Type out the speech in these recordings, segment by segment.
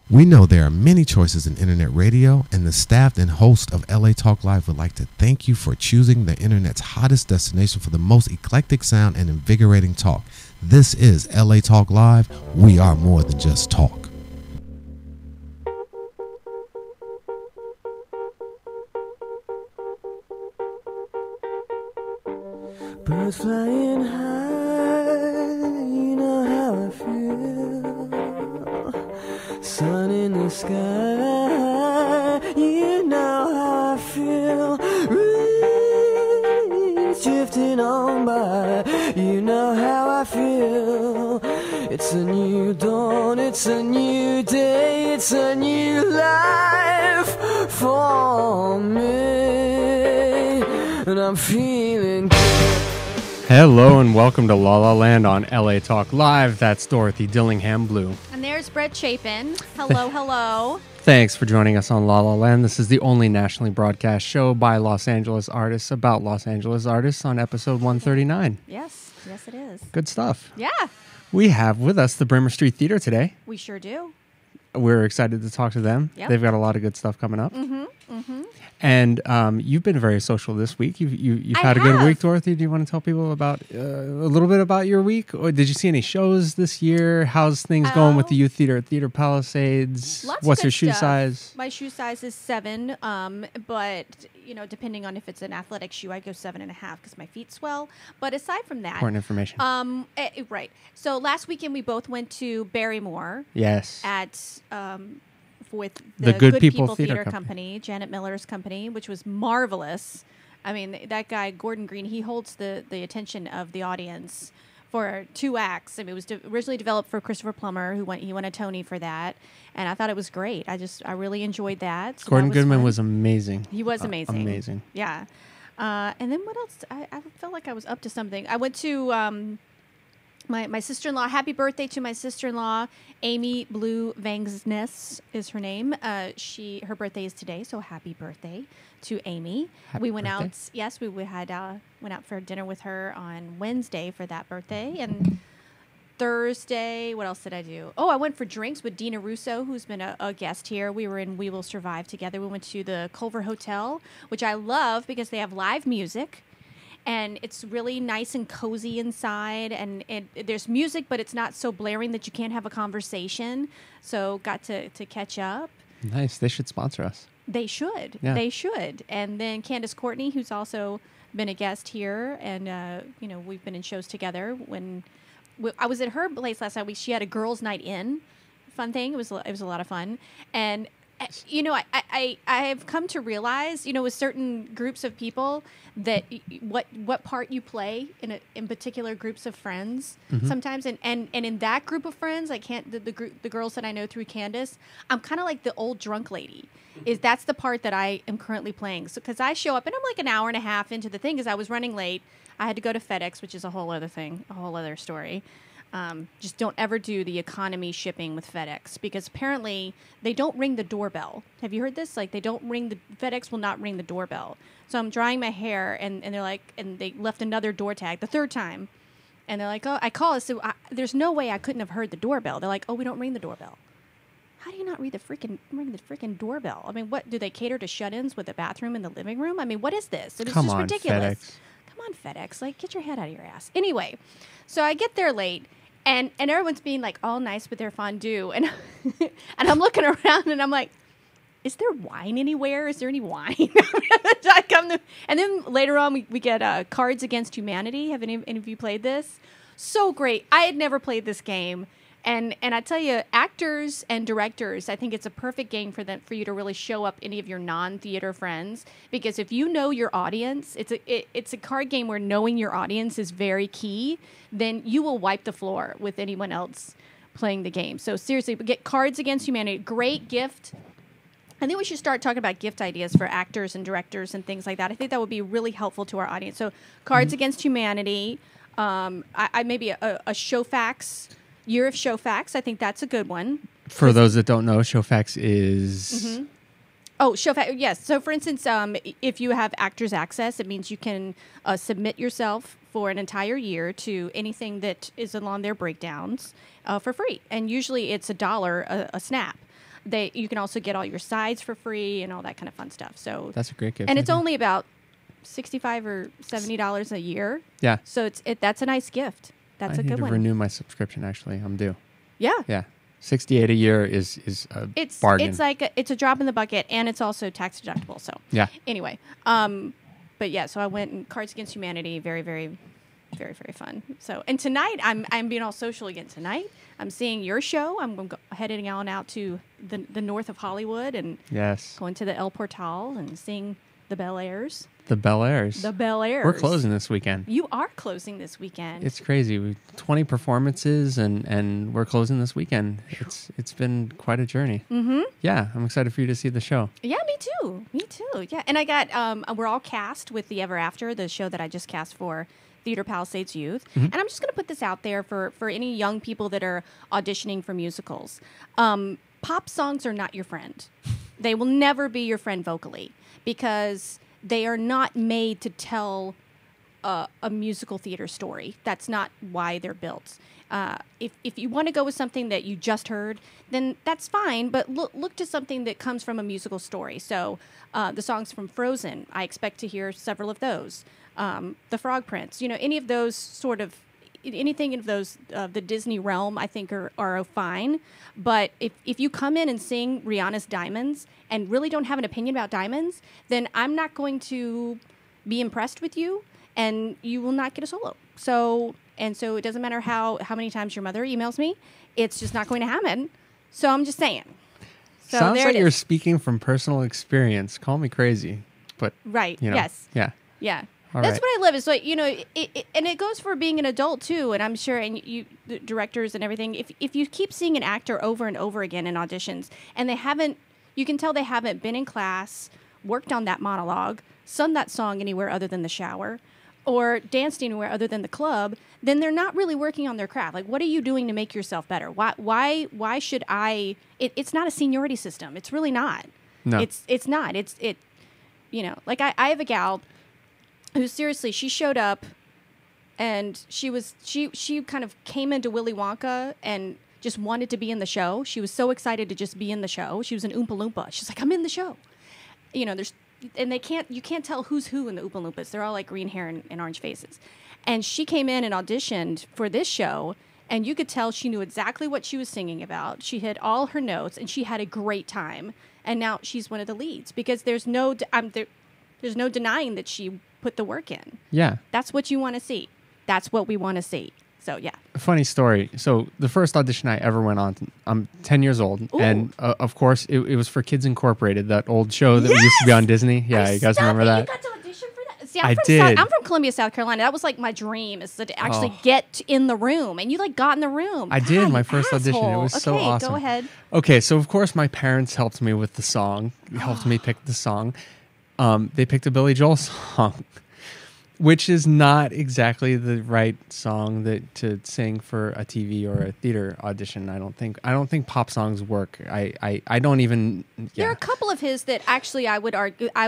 We know there are many choices in internet radio, and the staff and host of LA Talk Live would like to thank you for choosing the internet's hottest destination for the most eclectic sound and invigorating talk. This is LA Talk Live. We are more than just talk. Birds flying high, you know how I feel. Sun in the sky, you know how I feel. Breeze drifting on by, you know how I feel. It's a new dawn, it's a new day, it's a new life for me. And I'm feeling good. Hello and welcome to La La Land on LA Talk Live. That's Dorothy Dillingham Blue. And there's Brett Chapin. Hello, hello. Thanks for joining us on La La Land. This is the only nationally broadcast show by Los Angeles artists about Los Angeles artists on episode 139. Yes, it is. Good stuff. Yeah, We have with us the Bremer Street Theater today. we sure do. We're excited to talk to them. Yep. They've got a lot of good stuff coming up. And you've been very social this week. You've I had a good have. week, Dorothy. Do you want to tell people about a little bit about your week? Or did you see any shows this year? How's things going with the youth theater at Theater Palisades? Lots of What's good your shoe stuff. size? My shoe size is 7, but depending on if it's an athletic shoe, I go 7.5 because my feet swell. But aside from that, Important information. right. So last weekend we both went to Barrymore Yes. at with The Good People Theater Company, Janet Miller's company, which was marvelous. I mean, that guy Gordon Green, he holds the attention of the audience for 2 acts. I mean, it was originally developed for Christopher Plummer, he won a Tony for that, and I thought it was great. I really enjoyed that. So Gordon that Goodman fun. was amazing. He was amazing. Amazing. Yeah. And then what else? I felt like I was up to something. I went to my sister-in-law. Happy birthday to my sister-in-law, Amy Blue Vangsness is her name. Her birthday is today, so happy birthday to Amy. Happy we went birthday. out. Yes, we went out for dinner with her on Wednesday for that birthday, and Thursday, what else did I do? Oh, I went for drinks with Dina Russo, who's been a guest here. We were in We Will Survive together. We went to the Culver Hotel, which I love because they have live music. And it's really nice and cozy inside. And there's music, but it's not so blaring that you can't have a conversation. So got to catch up. Nice. They should sponsor us. They should. Yeah. They should. And then Candace Courtney, who's also been a guest here. And, we've been in shows together. I was at her place last night. She had a girls' night in fun thing. It was a lot of fun. And I have come to realize, with certain groups of people, that what part you play in particular groups of friends sometimes, and in that group of friends, I can't the girls that I know through Candace, I'm kind of like the old drunk lady. That's the part that I am currently playing. So because I show up and I'm like an hour and a half into the thing because I was running late. I had to go to FedEx, which is a whole other thing, a whole other story. Just don't ever do the economy shipping with FedEx because apparently they don't ring the doorbell. Have you heard this? Like FedEx will not ring the doorbell. So I'm drying my hair and they're like, and they left another door tag the third time. And they're like, oh, I call it. So there's no way I couldn't have heard the doorbell. They're like, oh, we don't ring the doorbell. How do you not ring the freaking doorbell? I mean, what do they cater to shut-ins with a bathroom in the living room? I mean, what is this? It is Come just on, ridiculous. FedEx. Come on, FedEx. Like, get your head out of your ass. Anyway, so I get there late. And everyone's being like all nice with their fondue, and and I'm looking around and I'm like, is there wine anywhere? Is there any wine? And then later on we get Cards Against Humanity. Have any of you played this? So great. I had never played this game, and I tell you, actors and directors, I think it's a perfect game for you to really show up any of your non-theater friends, because if you know your audience, it's a card game where knowing your audience is very key. Then you will wipe the floor with anyone else playing the game. So seriously, get Cards Against Humanity. Great gift. I think we should start talking about gift ideas for actors and directors and things like that. I think that would be really helpful to our audience. So Cards Against Humanity. I maybe a Showfax. Year of Showfax. I think that's a good one. For those that don't know, Showfax is... Oh, Showfax, yes. So, for instance, if you have Actors Access, it means you can submit yourself for an entire year to anything that is along their breakdowns for free. And usually it's $1 a snap. you can also get all your sides for free and all that kind of fun stuff. So That's a great gift. and I it's think. only about $65 or $70 a year. Yeah. So that's a nice gift. That's I a need good to one. renew my subscription. Actually, I'm due. Yeah. Yeah, $68 a year is a It's bargain. it's like it's a drop in the bucket, and it's also tax deductible. So Yeah. Anyway, but yeah, so I went and Cards Against Humanity, very, very, very, very fun. So and tonight I'm being all social again. Tonight I'm seeing your show. I'm heading out to the north of Hollywood and Yes. going to the El Portal and seeing the Bel Airs. The Bel Airs. The Bel Airs. We're closing this weekend. You are closing this weekend. It's crazy. We 20 performances and we're closing this weekend. It's been quite a journey. Mm-hmm. Yeah, I'm excited for you to see the show. Yeah, me too. Me too. Yeah, and I got we're all cast with the Ever After, the show that I just cast for Theater Palisades Youth. And I'm just going to put this out there for any young people that are auditioning for musicals. Pop songs are not your friend. They will never be your friend vocally because they are not made to tell a musical theater story. That's not why they're built. If you want to go with something that you just heard, then that's fine. But look to something that comes from a musical story. So the songs from Frozen, I expect to hear several of those. The Frog Prince, any of those sort of anything of those the Disney realm, I think are fine. But if you come in and sing Rihanna's Diamonds and really don't have an opinion about diamonds, then I'm not going to be impressed with you, and you will not get a solo. So it doesn't matter how many times your mother emails me, it's just not going to happen. So I'm just saying. So Sounds there like it you're is. speaking from personal experience. Call me crazy, but Right. you know, Yes. yeah. Yeah. All That's right. what I love. Is like, and it goes for being an adult too. And I'm sure, and the directors and everything, if you keep seeing an actor over and over again in auditions and you can tell they haven't been in class, worked on that monologue, sung that song anywhere other than the shower, or danced anywhere other than the club, then they're not really working on their craft. Like, what are you doing to make yourself better? Why should I? It's not a seniority system. It's really not. No. It's not. Like I have a gal who seriously, she showed up and she kind of came into Willy Wonka and just wanted to be in the show. She was so excited to just be in the show. She was an Oompa Loompa. She's like, I'm in the show. And you can't tell who's who in the Oompa Loompas. They're all like green hair and orange faces. And she came in and auditioned for this show, and you could tell she knew exactly what she was singing about. She hit all her notes, and she had a great time. And now she's one of the leads because there's no denying that she put the work in. Yeah. That's what you want to see. That's what we want to see. So, yeah. Funny story. So the first audition I ever went on, I'm 10 years old. Ooh. And of course, it was for Kids Incorporated, that old show that used to be on Disney. Yeah, you guys remember that? You got to audition for that? See, I from did. I'm from Columbia, South Carolina. That was like my dream, is to actually Oh. get in the room. And you like got in the room. I did, God, my you first audition. It asshole. was so awesome. Go ahead. Okay, so of course my parents helped me with the song, helped me pick the song. They picked a Billy Joel song, which is not exactly the right song to sing for a TV or a theater audition. I don't think pop songs work. I don't even. Yeah. There are a couple of his that actually I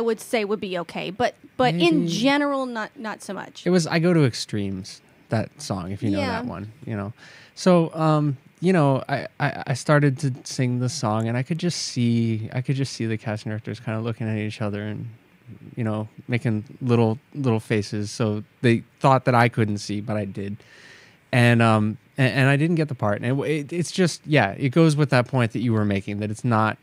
would say would be okay, but in Maybe. general not so much. It was I Go to Extremes, that song, if you know Yeah. that one, So, I started to sing the song, and I could just see the cast and directors kind of looking at each other and, making little faces. So they thought that I couldn't see, but I did. And I didn't get the part. And it's just, it goes with that point that you were making, that it's not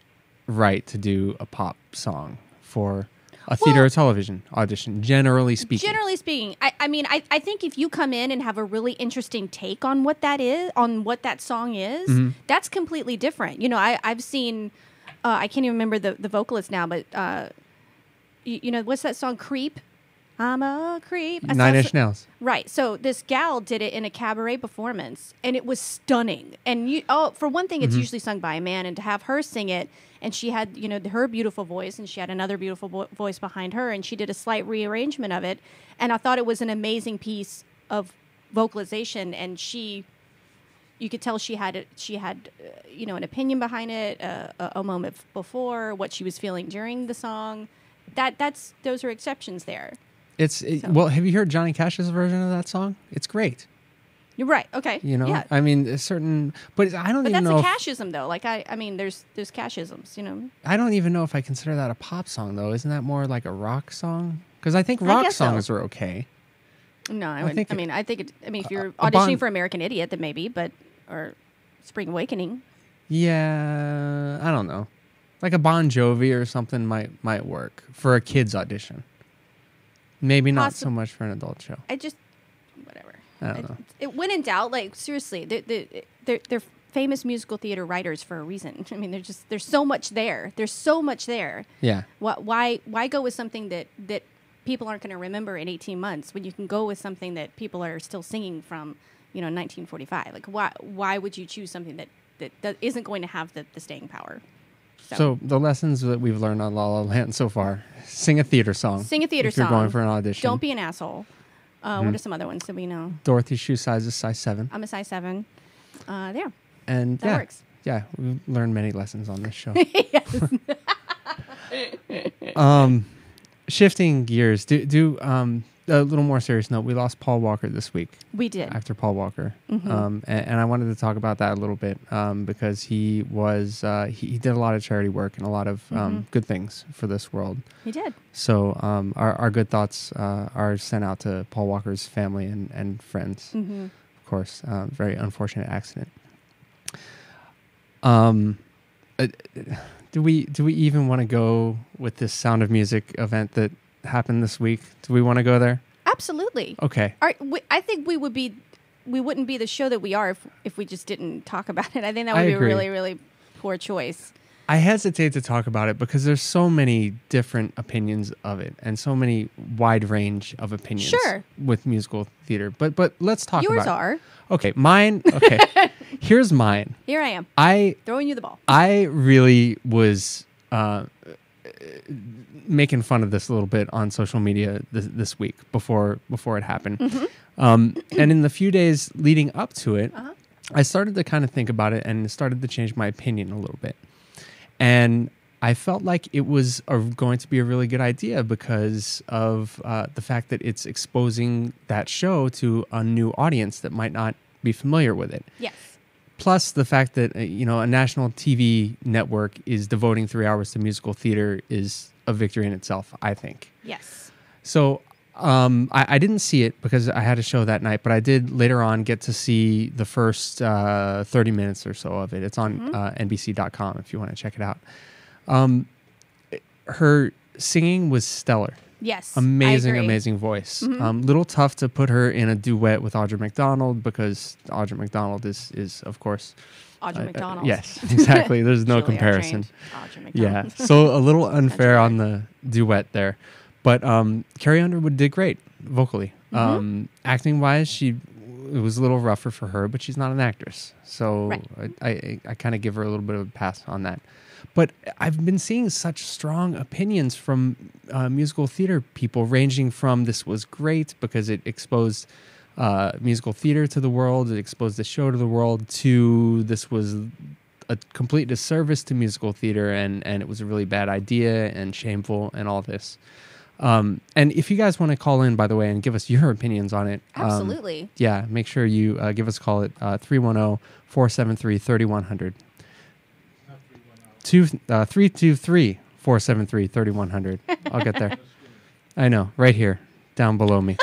right to do a pop song for a theater or television audition, generally speaking. Generally speaking, I think if you come in and have a really interesting take on what that is, on what that song is, Mm-hmm. that's completely different. I've seen, I can't even remember the vocalist now, but what's that song, Creep? I'm a creep. I saw Nine Inch Nails. Right. So this gal did it in a cabaret performance, and it was stunning. And for one thing, it's usually sung by a man, and to have her sing it, and she had, her beautiful voice, and she had another beautiful voice behind her, and she did a slight rearrangement of it, and I thought it was an amazing piece of vocalization, and you could tell she had an opinion behind it, a moment before, what she was feeling during the song. Those are exceptions there. Well, have you heard Johnny Cash's version of that song? It's great. You're right. Okay. You know, Yeah. I mean, a certain, but I don't But even that's know. a cashism, though. Like I mean, there's cashisms. You know. I don't even know if I consider that a pop song, though. Isn't that more like a rock song? Because I think rock guess so. songs are okay. No, I think mean, I think. If you're a auditioning Bon- for American Idiot, then maybe, but or Spring Awakening. Yeah, I don't know. Like a Bon Jovi or something might work for a kid's audition. Maybe not so much for an adult show. I just whatever. I don't know. When in doubt, like seriously, they're famous musical theater writers for a reason. I mean, there's so much there. There's so much there. Yeah. Why go with something that people aren't going to remember in 18 months when you can go with something that people are still singing from, 1945? Like why would you choose something that isn't going to have the staying power? So the lessons that we've learned on La La Land so far: sing a theater song. Sing a theater if you're song. going for an audition. Don't be an asshole. What are some other ones that we know? Dorothy's shoe size is size 7. I'm a size 7. There. And That works. Yeah, we've learned many lessons on this show. Shifting gears, do a little more serious note. We lost Paul Walker this week. We did. Actor Paul Walker. Mm-hmm. And I wanted to talk about that a little bit because he was he did a lot of charity work and a lot of good things for this world. He did. So our good thoughts are sent out to Paul Walker's family and friends. Mm-hmm. Of course, very unfortunate accident. Do we even want to go with this Sound of Music event that happened this week? Do we want to go there? Absolutely. Okay. I think we wouldn't be the show that we are if we just didn't talk about it. I think that I would be agree. a really, really poor choice. I hesitate to talk about it because there's so many different opinions of it and so many wide range of opinions Sure. with musical theater. But let's talk Yours about are. it. Okay, mine. Okay. Here's mine. Here I am, I throwing you the ball. really was making fun of this a little bit on social media this week before it happened. And in the few days leading up to it, I started to kind of think about it and started to change my opinion a little bit. And I felt like it was going to be a really good idea because of the fact that it's exposing that show to a new audience that might not be familiar with it. Yes. Plus the fact that a national TV network is devoting 3 hours to musical theater is a victory in itself, I think. Yes. So I didn't see it because I had a show that night, but I did later on get to see the first 30 minutes or so of it. It's on NBC.com if you want to check it out. Her singing was stellar. Yes. Amazing, I agree. amazing voice. Little tough to put her in a duet with Audra McDonald because Audra McDonald is of course Audra McDonald. yes, exactly. There's no Surely comparison. Audra McDonald. Yeah, so a little unfair on the duet there, but Carrie Underwood did great vocally. Acting wise, it was a little rougher for her, but she's not an actress, so Right. I kind of give her a little bit of a pass on that. But I've been seeing such strong opinions from musical theater people, ranging from this was great because it exposed musical theater to the world, it exposed the show to the world, to this was a complete disservice to musical theater and it was a really bad idea and shameful and all this. And if you guys want to call in, by the way, and give us your opinions on it. Absolutely. Yeah, make sure you give us a call at 310-473-3100. 323-473-3100. I'll get there. I know, right here, down below me.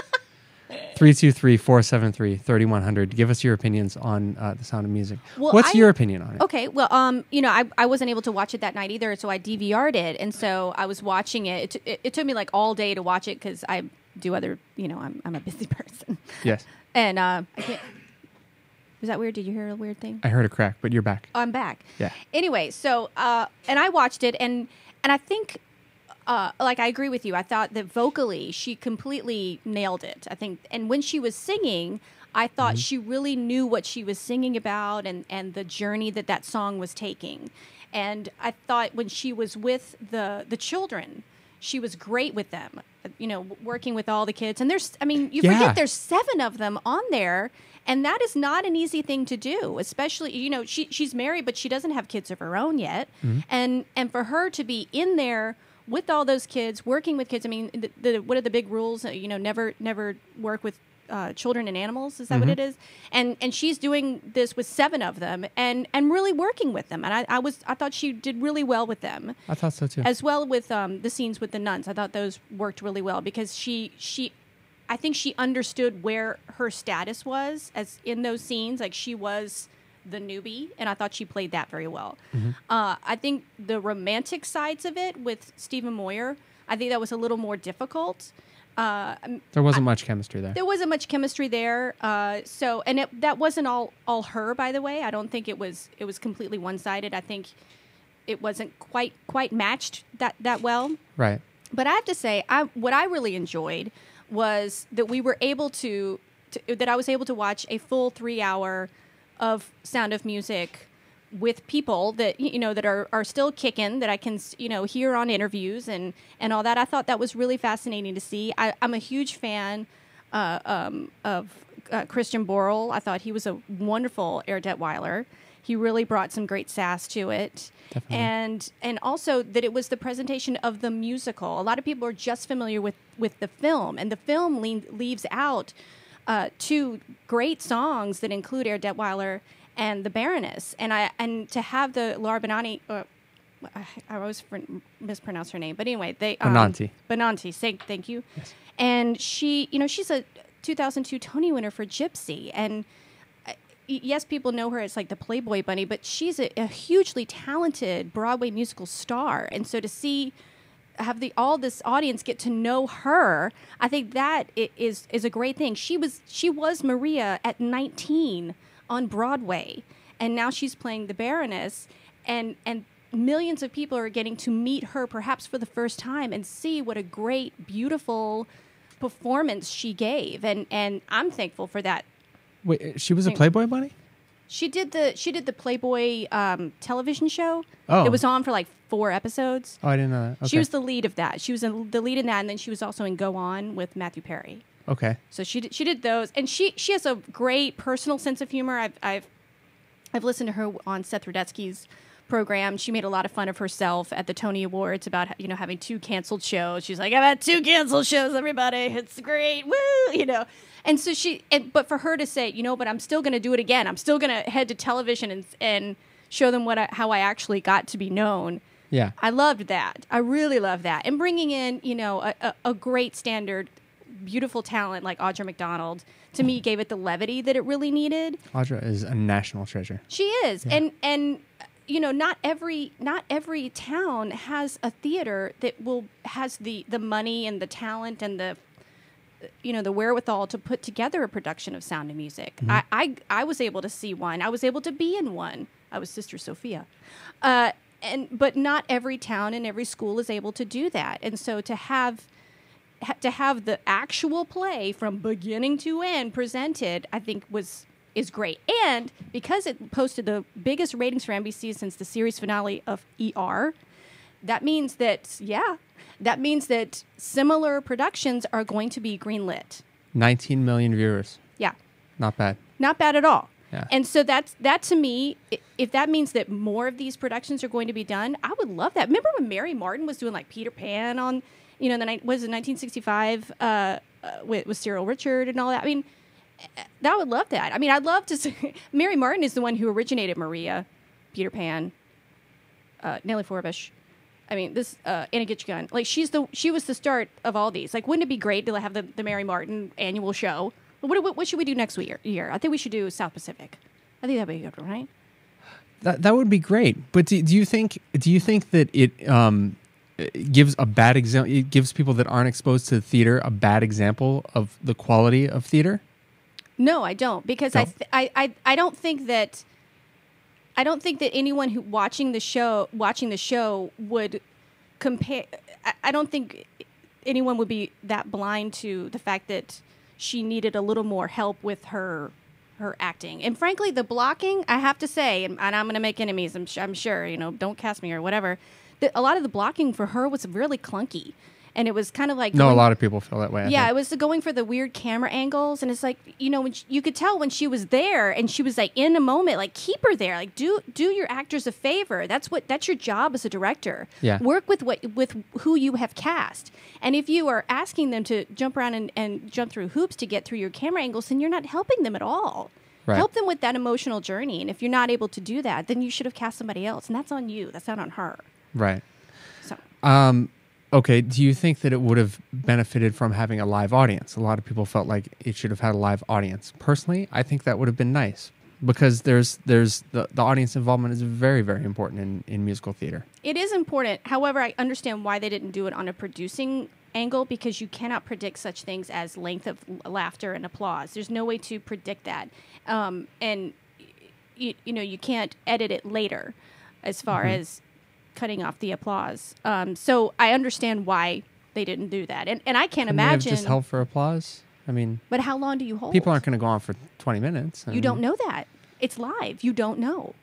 323-473-3100. Give us your opinions on The Sound of Music. Well, What's your opinion on it? Okay, well, I wasn't able to watch it that night either, so I DVR'd it, and so I was watching it. It took me like all day to watch it because I do other, I'm a busy person. Yes. And I can't. Was that weird? Did you hear a weird thing? I heard a crack, but you're back. I'm back. Yeah. Anyway, so and I watched it, and I think, like I agree with you. I thought that vocally she completely nailed it. I think, and when she was singing, I thought she really knew what she was singing about, and the journey that song was taking. And I thought when she was with the children, she was great with them. Working with all the kids, and you forget there's 7 of them on there. And that is not an easy thing to do, especially, she's married, but she doesn't have kids of her own yet. And for her to be in there with all those kids, working with kids, what are the big rules? Never work with Children and Animals. Is that what it is? And she's doing this with 7 of them and really working with them. And I thought she did really well with them. I thought so too. As well with the scenes with the nuns. I thought those worked really well because I think she understood where her status was as in those scenes. Like she was the newbie, and I thought she played that very well. I think the romantic sides of it with Stephen Moyer, I think that was a little more difficult. There wasn't much chemistry there. There wasn't much chemistry there. That wasn't all her, by the way. I don't think it was completely one-sided. I think it wasn't quite matched that well. Right. But I have to say, what I really enjoyed was that we were able that I was able to watch a full 3 hour of Sound of Music with people that that are still kicking, that I can hear on interviews and all that. I thought that was really fascinating to see. I'm a huge fan of Christian Borle. I thought he was a wonderful Herr Detweiler. He really brought some great sass to it. Definitely. And also that it was the presentation of the musical. A lot of people are just familiar with the film, and the film leaves out 2 great songs that include Herr Detweiler and the Baroness, and to have the Laura Benanti, I always mispronounce her name, but anyway, Benanti. Thank you. Yes. And she, she's a 2002 Tony winner for Gypsy, and yes, people know her as like the Playboy Bunny, but she's a hugely talented Broadway musical star, and so to have all this audience get to know her, I think that is a great thing. She was Maria at 19 on Broadway, and now she's playing the Baroness, and millions of people are getting to meet her perhaps for the first time and see what a great, beautiful performance she gave, and I'm thankful for that. Wait, she was a Playboy Bunny? She did the Playboy television show. Oh. It was on for like 4 episodes. Oh, I didn't know that. Okay. She was the lead of that. She was the lead in that, and then she was also in Go On with Matthew Perry. Okay. So she did those, and she has a great personal sense of humor. I've listened to her on Seth Rudetsky's program. She made a lot of fun of herself at the Tony Awards about having 2 canceled shows. She's like, I've had 2 canceled shows, everybody. It's great, woo, And so but for her to say, but I'm still going to do it again. I'm still going to head to television and show them how I actually got to be known. Yeah. I loved that. I really loved that. And bringing in, a great standard, beautiful talent like Audra McDonald, to me, gave it the levity that it really needed. Audra is a national treasure. She is. Yeah. And not every town has a theater that has the money and the talent and the wherewithal to put together a production of Sound of Music. Mm-hmm. I was able to see one. I was able to be in one. I was Sister Sophia. But not every town and every school is able to do that. And so to have the actual play from beginning to end presented, I think is great. And because it posted the biggest ratings for NBC since the series finale of ER, that means that similar productions are going to be greenlit. 19 million viewers. Yeah. Not bad. Not bad at all. Yeah. And so that to me, if that means that more of these productions are going to be done, I would love that. Remember when Mary Martin was doing like Peter Pan on, was it 1965 with Cyril Richard and all that? I mean, I would love that. I mean, I'd love to see. Mary Martin is the one who originated Maria, Peter Pan, Nellie Forbush. I mean, this Anna Gitchgun. Like she was the start of all these. Like, wouldn't it be great to have the Mary Martin annual show? What should we do next year? I think we should do South Pacific. I think that'd be good, right? That would be great. But do you think that it gives a bad example? It gives people that aren't exposed to theater a bad example of the quality of theater? No, I don't, because No? I don't think that anyone who watching the show would compare. I don't think anyone would be that blind to the fact that she needed a little more help with her acting. And frankly, the blocking, I have to say, and I'm going to make enemies, I'm sure, don't cast me or whatever, that a lot of the blocking for her was really clunky. and it was kind of like No, a going- lot of people feel that way. I yeah, think. it was going for the weird camera angles, and it's like, you know, when you could tell when she was there and she was like in a moment, like keep her there, like do your actors a favor. That's your job as a director. Yeah. Work with who you have cast, and if you are asking them to jump around and jump through hoops to get through your camera angles, then you're not helping them at all. Right. Help them with that emotional journey, and if you're not able to do that, then you should have cast somebody else, and that's on you. That's not on her. Right. So. Okay, do you think that it would have benefited from having a live audience? A lot of people felt like it should have had a live audience. Personally, I think that would have been nice because there's the audience involvement is very, very important in musical theater. It is important. However, I understand why they didn't do it on a producing angle, because you cannot predict such things as length of laughter and applause. There's no way to predict that. And, you know, you can't edit it later as far as cutting off the applause. So I understand why they didn't do that. And I can't Couldn't they have imagine. just held for applause. I mean, But how long do you hold? people aren't going to go on for 20 minutes. You don't know that. It's live. You don't know.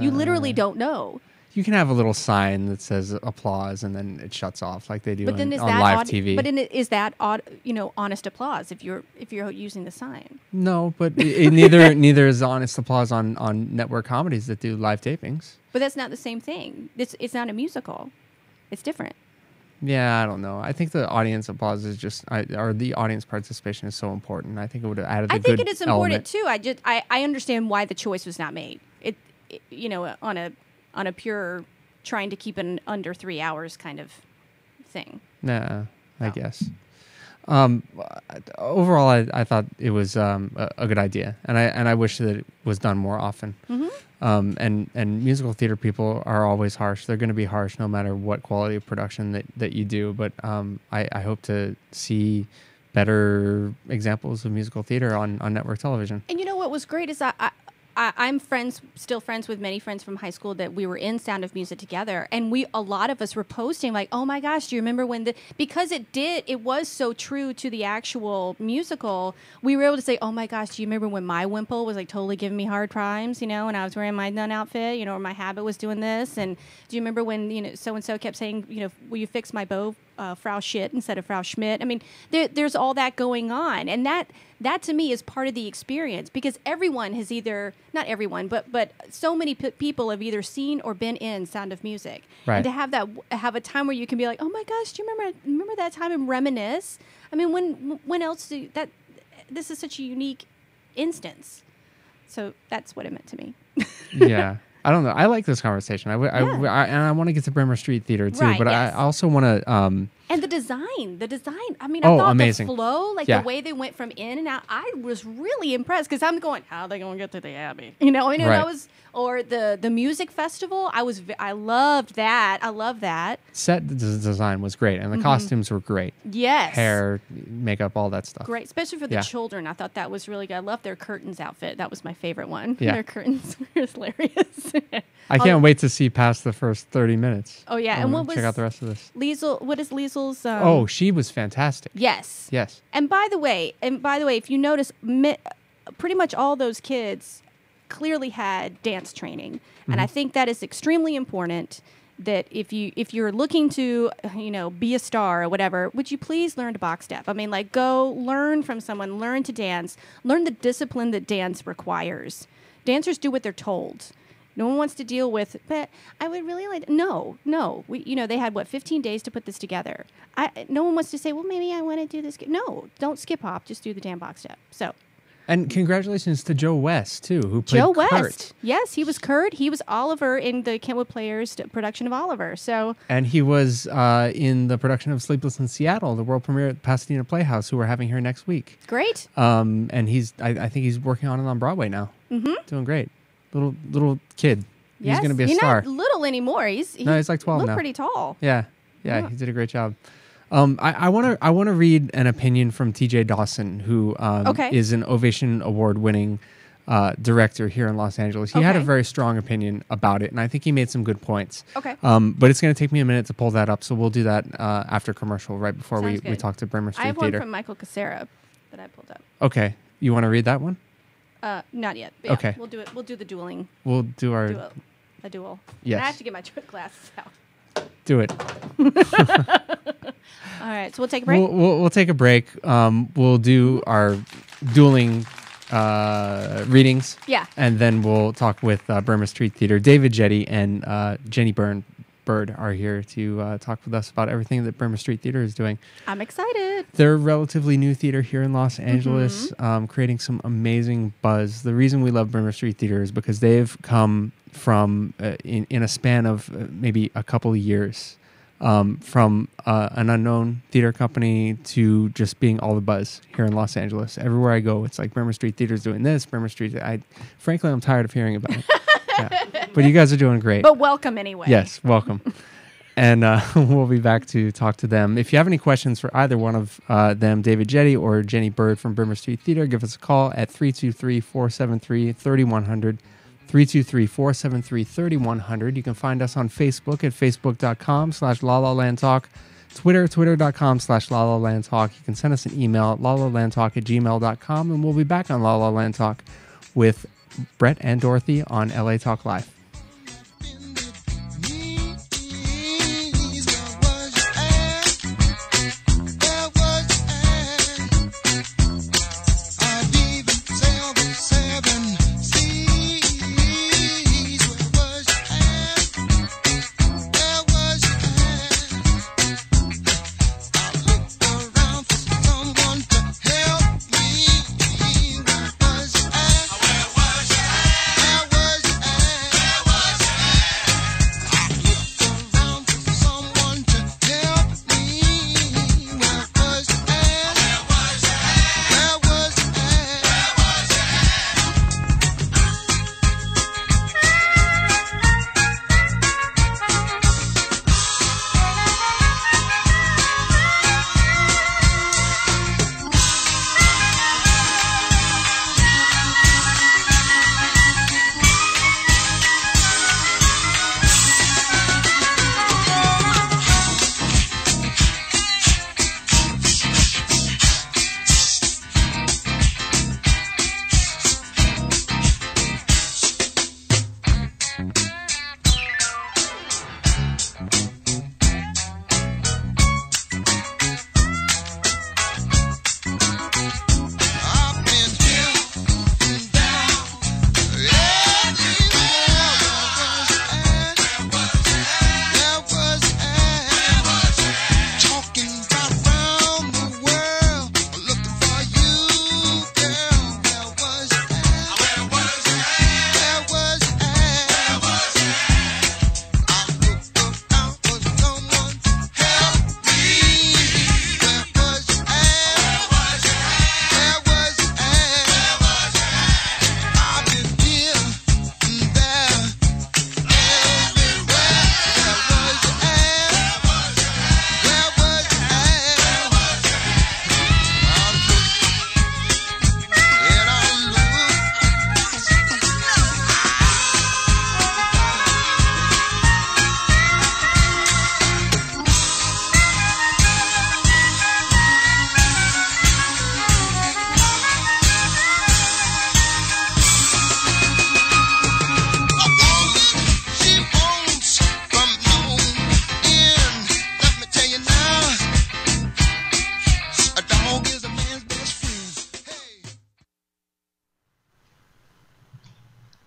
You literally don't know. You can have a little sign that says applause and then it shuts off like they do But then on is that live TV. But then is that honest applause if you're using the sign? No, but neither is honest applause on network comedies that do live tapings. But that's not the same thing. It's not a musical. It's different. Yeah, I don't know. I think the audience applause is or the audience participation is so important. I think it would have added a I good think it is important element. too. I understand why the choice was not made. It you know, on a pure trying to keep it under 3 hours kind of thing. Nah, I No. guess. Overall, I thought it was a good idea, and I wish that it was done more often. And musical theater people are always harsh. They're going to be harsh no matter what quality of production that you do. But I hope to see better examples of musical theater on network television. And you know what was great is I'm still friends with many friends from high school that we were in Sound of Music together, and a lot of us were posting like, "Oh my gosh, do you remember when because it was so true to the actual musical, we were able to say, "Oh my gosh, do you remember when my wimple was like totally giving me hard times, you know, and I was wearing my nun outfit, you know, or my habit was doing this, and do you remember when, you know, so and so kept saying, you know, will you fix my bow, Frau Schmidt instead of Frau Schmidt?" I mean, there's all that going on, and that to me is part of the experience, because everyone has not everyone, but so many people have either seen or been in Sound of Music. Right. And to have a time where you can be like, "Oh my gosh, do you remember that time and reminisce?" I mean, when else this is such a unique instance. So that's what it meant to me. Yeah. I don't know. I like this conversation. And I want to get to Bremer Street Theater too, Right, but yes. I also want to. And the design. I mean, Oh, I thought amazing. the flow, like Yeah. the way they went from in and out, I was really impressed, because I'm going, how are they going to get to the Abbey? You know, and Right. or the music festival. I loved that. I love that. Set design was great, and the costumes were great. Yes. Hair, makeup, all that stuff. Great, especially for the Yeah. children. I thought that was really good. I loved their curtains outfit. That was my favorite one. Yeah. Their curtains were hilarious. I can't wait to see past the first 30 minutes. Oh, yeah. And what was check out the rest of this. Liesl? What is Liesl's? Oh, she was fantastic. Yes. Yes. And by the way, if you notice, pretty much all those kids clearly had dance training, and I think that is extremely important. That if you're looking to, you know, be a star or whatever, would you please learn to box step? I mean, like, go learn from someone, learn to dance, learn the discipline that dance requires. Dancers do what they're told. No one wants to deal with, but I would really like, no. They had 15 days to put this together. No one wants to say, well, maybe I want to do this. No, don't skip hop. Just do the damn box step. So. And congratulations to Joe West, too, who played Joe Kurt. West. Yes, he was Kurt. He was Oliver in the Kentwood Players production of Oliver. So. And he was in the production of Sleepless in Seattle, the world premiere at Pasadena Playhouse, who we're having here next week. Great. And I think he's working on it on Broadway now. Mm-hmm. Doing great. Little kid. Yes. He's going to be a He's star. not little anymore. He's like 12 looked now. pretty tall. Yeah, he did a great job. I want to read an opinion from T.J. Dawson, who is an Ovation Award-winning director here in Los Angeles. He had a Okay. very strong opinion about it, and I think he made some good points. Okay. But it's going to take me a minute to pull that up, so we'll do that after commercial, right before we Sounds good. talk to Bremer Street I have one Theater. from Michael Casera that I pulled up. Okay, you want to read that one? Not yet. But yeah, Okay. We'll do it. We'll do the dueling. We'll do our A duel. Yes. And I have to get my glasses out. Do it. All right, so we'll take a break. We'll take a break. We'll do our dueling readings. Yeah. And then we'll talk with Burma Street Theater. David Jetty and Jenny Bird are here to talk with us about everything that Burma Street Theater is doing. I'm excited. They're a relatively new theater here in Los Angeles, creating some amazing buzz. The reason we love Burma Street Theater is because they've come from, in a span of maybe a couple of years, from an unknown theater company to just being all the buzz here in Los Angeles. Everywhere I go, it's like Burma Street Theater's doing this, Burma Street. Frankly, I'm tired of hearing about it. Yeah. But you guys are doing great. But welcome anyway. Yes, welcome. And we'll be back to talk to them. If you have any questions for either one of them, David Jetty or Jenny Bird from Burma Street Theater, give us a call at 323-473-3100. 323-473-3100. You can find us on Facebook at facebook.com/LaLaLandTalk, Twitter, twitter.com/LaLaLandTalk. You can send us an email at lalalandtalk@gmail.com, and we'll be back on La La Land Talk with Brett and Dorothy on LA Talk Live.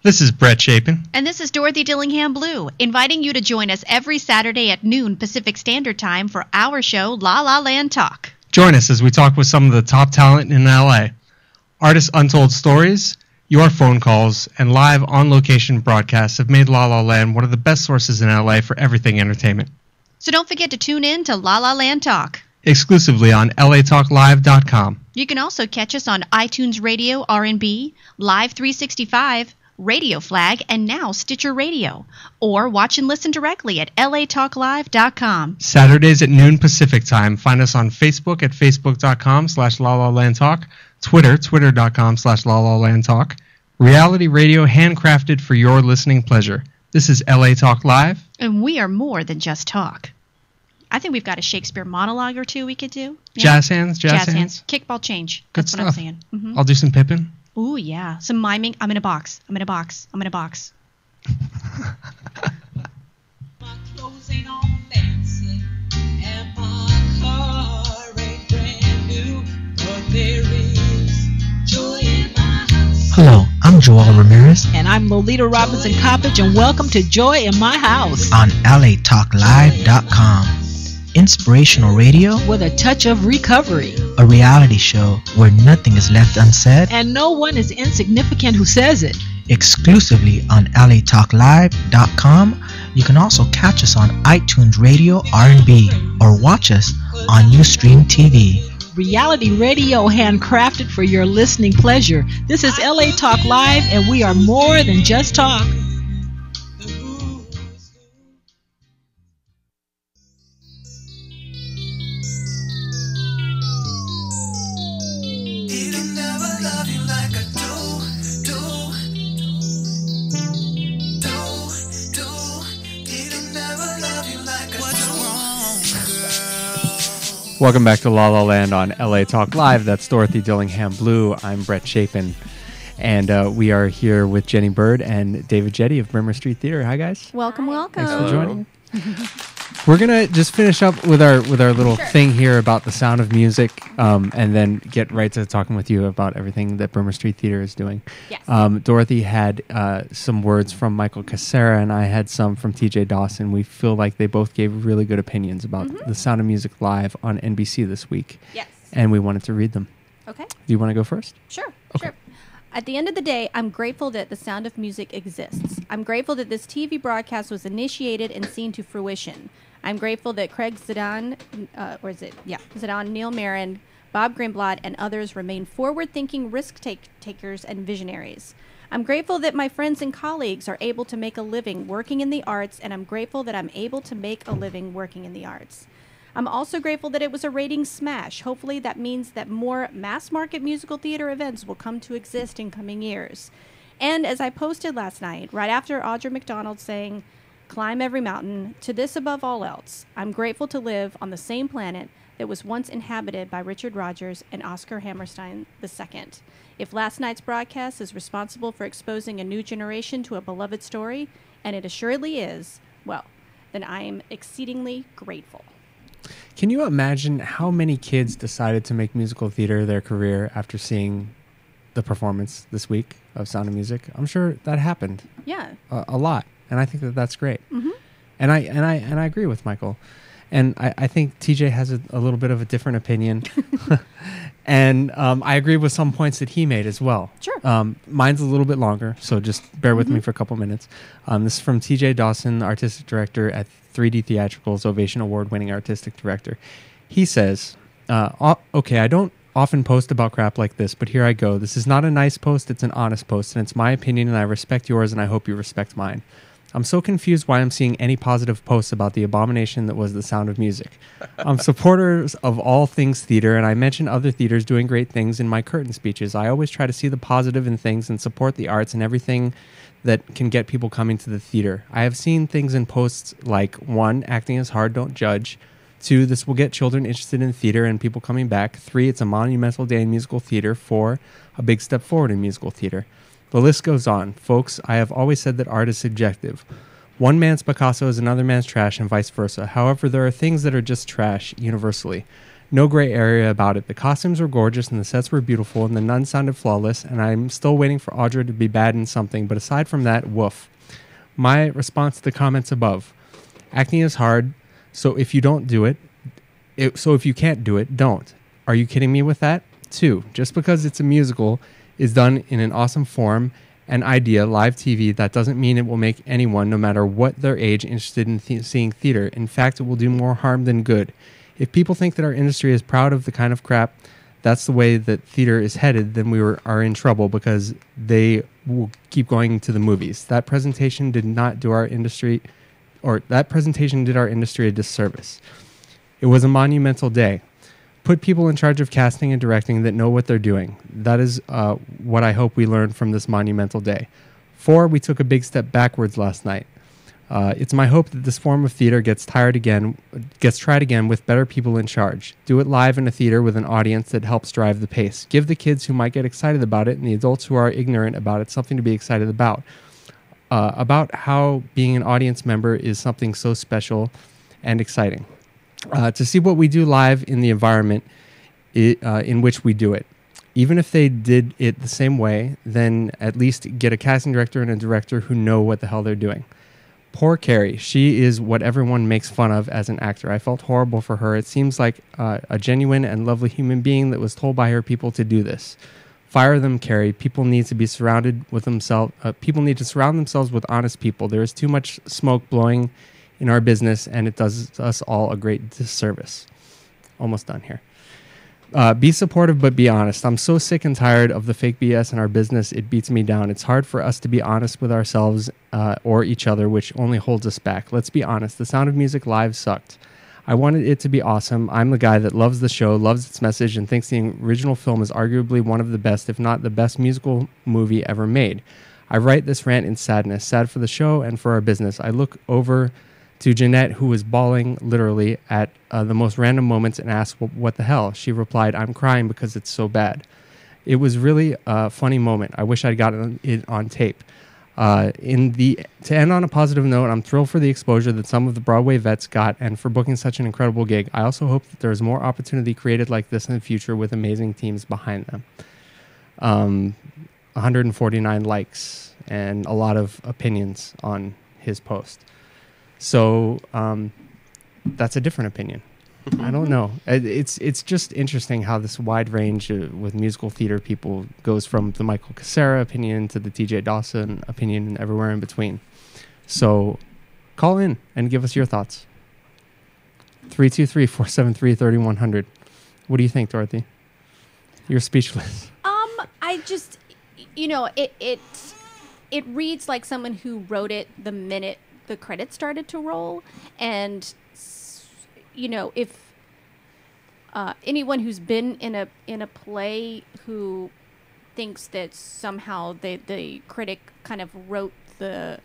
This is Brett Chapin. And this is Dorothy Dillingham Blue, inviting you to join us every Saturday at noon Pacific Standard Time for our show, La La Land Talk. Join us as we talk with some of the top talent in LA. Artists' untold stories, your phone calls, and live on-location broadcasts have made La La Land one of the best sources in LA for everything entertainment. So don't forget to tune in to La La Land Talk. Exclusively on latalklive.com. You can also catch us on iTunes Radio R&B, Live 365, Radio Flag, and now Stitcher Radio. Or watch and listen directly at latalklive.com. Saturdays at noon Pacific Time. Find us on Facebook at facebook.com/LaLaLandTalk, Twitter, twitter.com/LaLaLandTalk. Reality radio handcrafted for your listening pleasure. This is LA Talk Live. And we are more than just talk. I think we've got a Shakespeare monologue or two we could do. Yeah. Jazz hands. Kickball change. Good That's stuff. what I'm saying. Mm-hmm. I'll do some Pippin. Ooh, yeah. Some miming. I'm in a box. I'm in a box. I'm in a box. My clothes ain't on. Hello, I'm Joel Ramirez And I'm Lolita Robinson Coppage, and welcome to Joy in My House on LATalkLive.com. Inspirational radio with a touch of recovery. A reality show where nothing is left unsaid And no one is insignificant who says it. exclusively on LATalkLive.com. You can also catch us on iTunes Radio R&B or watch us on Ustream TV. Reality radio handcrafted for your listening pleasure. This is LA Talk Live, and we are more than just talk. Welcome back to La La Land on LA Talk Live. That's Dorothy Dillingham Blue. I'm Brett Chapin. And we are here with Jenny Bird and David Jetty of Brimmer Street Theater. Hi, guys. Welcome, welcome. Thanks for joining. We're going to just finish up with our little thing here about the sound of music, and then get right to talking with you about everything that Brimmer Street Theater is doing. Yes. Dorothy had some words from Michael Casera, and I had some from TJ Dawson. We feel like they both gave really good opinions about the Sound of Music live on NBC this week. Yes. And we wanted to read them. Okay. Do you want to go first? Sure. Okay. Sure. At the end of the day, I'm grateful that the Sound of Music exists. I'm grateful that this TV broadcast was initiated and seen to fruition. I'm grateful that Craig Zidane, Zidane, Neil Marin, Bob Greenblatt, and others remain forward-thinking risk-takers and visionaries. I'm grateful that my friends and colleagues are able to make a living working in the arts, and I'm grateful that I'm able to make a living working in the arts. I'm also grateful that it was a ratings smash. Hopefully that means that more mass-market musical theater events will come to exist in coming years. And as I posted last night, right after Audra McDonald saying, "Climb every mountain," to this above all else, I'm grateful to live on the same planet that was once inhabited by Richard Rodgers and Oscar Hammerstein II. If last night's broadcast is responsible for exposing a new generation to a beloved story, and it assuredly is, well, then I am exceedingly grateful. Can you imagine how many kids decided to make musical theater their career after seeing the performance this week of Sound of Music? I'm sure that happened. Yeah. A lot. And I think that that's great. Mm-hmm. And I agree with Michael. And I think TJ has a little bit of a different opinion. And I agree with some points that he made as well. Sure. Mine's a little bit longer, so just bear with me for a couple minutes. This is from TJ Dawson, artistic director at 3D Theatricals, Ovation Award-winning artistic director. He says, okay, I don't often post about crap like this, but here I go. This is not a nice post, it's an honest post, and it's my opinion, and I respect yours, and I hope you respect mine. I'm so confused why I'm seeing any positive posts about the abomination that was the Sound of Music. I'm supporters of all things theater, and I mention other theaters doing great things in my curtain speeches. I always try to see the positive in things and support the arts and everything that can get people coming to the theater. I have seen things in posts like, 1, acting is hard, don't judge. 2, this will get children interested in theater and people coming back. 3, it's a monumental day in musical theater. 4, a big step forward in musical theater. The list goes on. Folks, I have always said that art is subjective. One man's Picasso is another man's trash and vice versa. However, there are things that are just trash universally. No gray area about it. The costumes were gorgeous and the sets were beautiful and the nuns sounded flawless, and I'm still waiting for Audra to be bad in something, but aside from that, woof. My response to the comments above. Acting is hard, so if you don't do it, if you can't do it, don't. Are you kidding me with that? 2, just because it's a musical is done in an awesome form and idea, live TV, that doesn't mean it will make anyone, no matter what their age, interested in seeing theater. In fact, it will do more harm than good. If people think that our industry is proud of the kind of crap, that's the way that theater is headed, then we are in trouble because they will keep going to the movies. That presentation did not do our industry, or that presentation did our industry a disservice. It was a monumental day. Put people in charge of casting and directing that know what they're doing. That is what I hope we learned from this monumental day. 4, we took a big step backwards last night. It's my hope that this form of theater gets tried again with better people in charge. Do it live in a theater with an audience that helps drive the pace. Give the kids who might get excited about it and the adults who are ignorant about it something to be excited about how being an audience member is something so special and exciting. To see what we do live in the environment in which we do it. even if they did it the same way, then at least get a casting director and a director who know what the hell they're doing. Poor Carrie. She is what everyone makes fun of as an actor. I felt horrible for her. It seems like a genuine and lovely human being that was told by her people to do this. Fire them, Carrie. People need to be surrounded with themselves. People need to surround themselves with honest people. There is too much smoke blowing in our business, and it does us all a great disservice. Almost done here. Be supportive, but be honest. I'm so sick and tired of the fake BS in our business. It beats me down. It's hard for us to be honest with ourselves or each other, which only holds us back. Let's be honest. The Sound of Music Live sucked. I wanted it to be awesome. I'm the guy that loves the show, loves its message, and thinks the original film is arguably one of the best, if not the best musical movie ever made. I write this rant in sadness, sad for the show and for our business. I look over to Jeanette, who was bawling literally at the most random moments, and asked, what the hell? She replied, I'm crying because it's so bad. It was really a funny moment. I wish I'd gotten it on tape. To end on a positive note, I'm thrilled for the exposure that some of the Broadway vets got and for booking such an incredible gig. I also hope that there's more opportunity created like this in the future with amazing teams behind them. 149 likes and a lot of opinions on his post. So that's a different opinion. I don't know. It's just interesting how this wide range with musical theater people goes from the Michael Cassera opinion to the TJ Dawson opinion and everywhere in between. So call in and give us your thoughts. 323-473-3100. What do you think, Dorothy? You're speechless. I just, it reads like someone who wrote it the minute the credits started to roll, and if anyone who's been in a play who thinks that somehow the critic kind of wrote the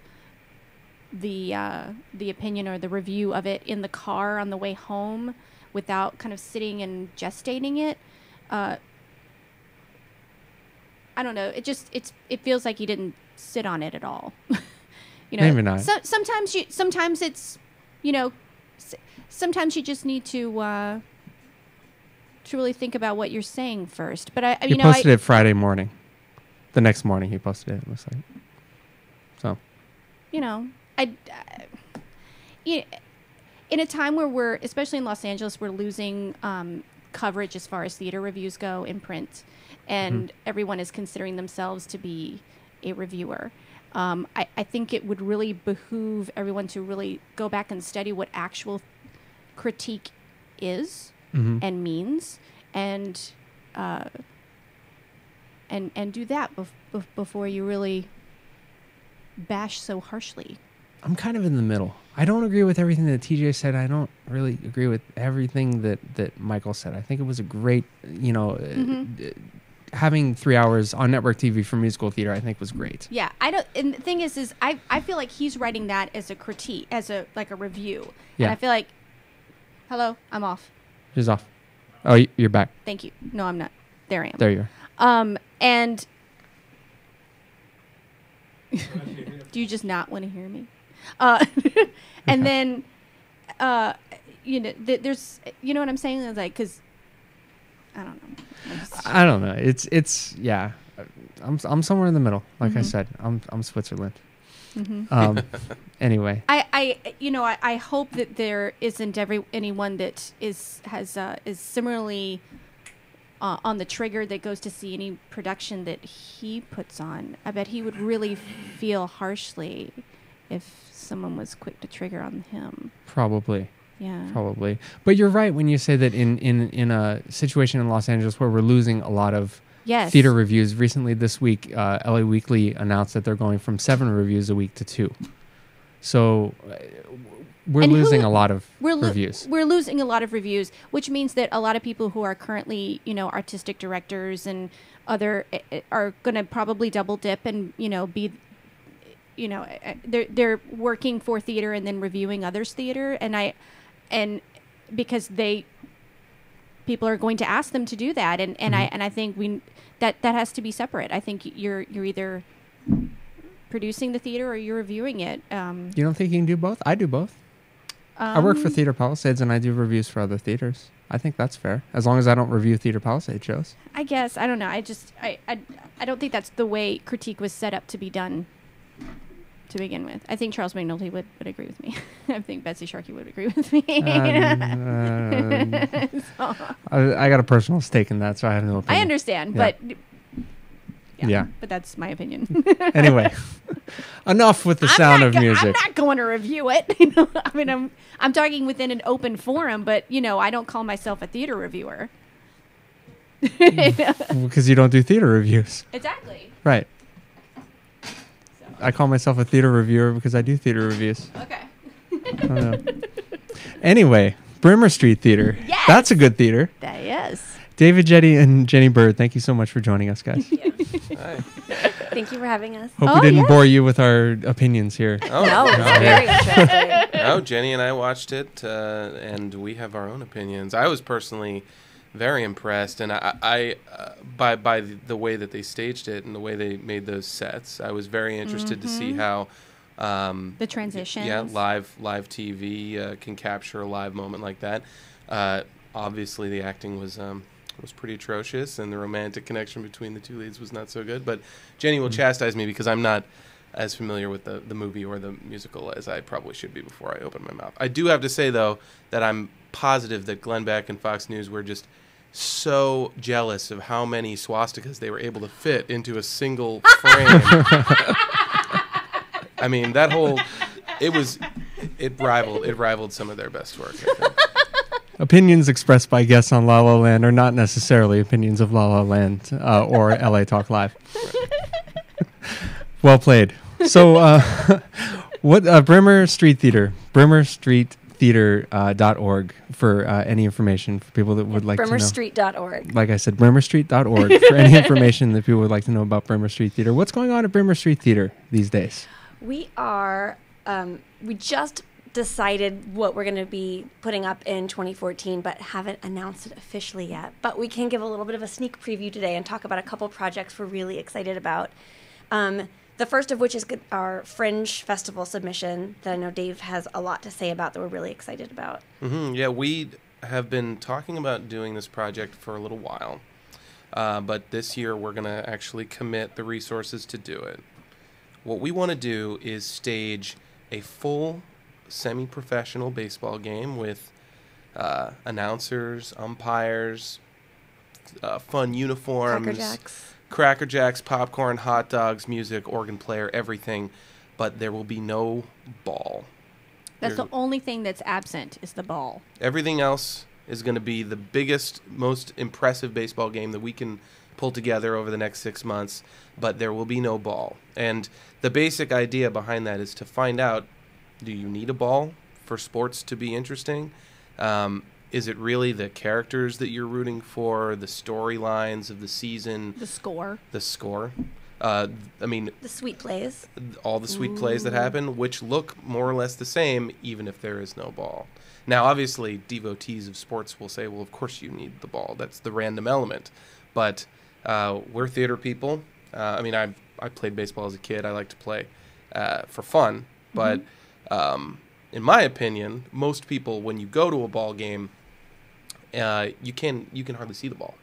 opinion or the review of it in the car on the way home without kind of sitting and gestating it, I don't know. It feels like he didn't sit on it at all. Maybe not. Sometimes it's sometimes you just need to really think about what you're saying first. But he posted it Friday morning. The next morning he posted it. It looks like. So. In a time where we're, especially in Los Angeles, we're losing coverage as far as theater reviews go in print, and everyone is considering themselves to be a reviewer. I think it would really behoove everyone to really go back and study what actual critique is and means, and do that before you really bash so harshly. I'm kind of in the middle. I don't agree with everything that TJ said. I don't really agree with everything that Michael said. I think it was a great, having 3 hours on network TV for musical theater, I think was great. Yeah, I don't. And the thing is I feel like he's writing that as a critique, as a review. Yeah. And I feel like, hello, I'm off. She's off. Oh, you're back. Thank you. No, I'm not. There I am. There you are. And do you just not want to hear me? And then, there's, what I'm saying? It's like, because I don't know. I don't know. It's yeah. I'm somewhere in the middle. Like I said, I'm Switzerland. Anyway, I hope that there isn't anyone that is similarly on the trigger that goes to see any production that he puts on. I bet he would really feel harshly if someone was quick to trigger on him. Probably. Yeah. Probably. But you're right when you say that in a situation in Los Angeles where we're losing a lot of theater reviews. Recently this week, LA Weekly announced that they're going from 7 reviews a week to 2. So we're losing a lot of reviews. We're losing a lot of reviews, which means that a lot of people who are currently, artistic directors and other are going to probably double dip and, be, they're working for theater and then reviewing others' theater. And because people are going to ask them to do that. And I think that has to be separate. I think you're either producing the theater or you're reviewing it. You don't think you can do both? I do both. I work for Theater Palisades, and I do reviews for other theaters. I think that's fair, as long as I don't review Theater Palisades shows. I guess. I don't know. I don't think that's the way critique was set up to be done to begin with. I think Charles McNulty would agree with me. I think Betsy Sharkey would agree with me. I got a personal stake in that, so I have no opinion. I understand, Yeah. but... Yeah, but that's my opinion. Anyway, enough with the sound of music. I'm not going to review it. You know, I mean, I'm talking within an open forum, but you know, I don't call myself a theater reviewer. Because you don't do theater reviews. Exactly. Right. So. I call myself a theater reviewer because I do theater reviews. Okay. I don't know. Anyway, Brimmer Street Theater. Yes. That's a good theater. That is. David Jetty and Jenny Bird, thank you so much for joining us, guys. Thank you for having us. Hope we didn't bore you with our opinions here. Oh, no, it's very interesting. No, Jenny and I watched it, and we have our own opinions. I was personally very impressed, and I by the way that they staged it and the way they made those sets. I was very interested to see how the transitions. Yeah, live TV can capture a live moment like that. Obviously, the acting was pretty atrocious, and the romantic connection between the two leads was not so good. But Jenny will chastise me because I'm not as familiar with the movie or the musical as I probably should be before I open my mouth. I do have to say, though, that I'm positive that Glenn Beck and Fox News were just so jealous of how many swastikas they were able to fit into a single frame. I mean, that whole... It rivaled some of their best work, I think. Opinions expressed by guests on La La Land are not necessarily opinions of La La Land or LA Talk Live. Well played. So, what Brimmer Street Theater, brimmerstreettheater.org for any information for people that would like to know. Brimmerstreet.org. Like I said, brimmerstreet.org for any information that people would like to know about Brimmer Street Theater. What's going on at Brimmer Street Theater these days? We are, we just decided what we're going to be putting up in 2014, but haven't announced it officially yet. But we can give a little bit of a sneak preview today and talk about a couple projects we're really excited about. The first of which is our Fringe Festival submission that I know Dave has a lot to say about that we're really excited about. Mm-hmm. Yeah, we have been talking about doing this project for a little while, but this year we're going to actually commit the resources to do it. What we want to do is stage a full semi-professional baseball game with announcers, umpires, fun uniforms, Cracker Jacks, popcorn, hot dogs, music, organ player, everything, but there will be no ball. That's the only thing that's absent is the ball. Everything else is going to be the biggest, most impressive baseball game that we can pull together over the next 6 months, but there will be no ball. And the basic idea behind that is to find out, do you need a ball for sports to be interesting? Is it really the characters that you're rooting for, the storylines of the season? The score. I mean... The sweet plays. All the sweet plays that happen, which look more or less the same, even if there is no ball. Now, obviously, devotees of sports will say, well, of course you need the ball. That's the random element. But we're theater people. I mean, I played baseball as a kid. I like to play for fun. But in my opinion, most people, when you go to a ball game, you can hardly see the ball.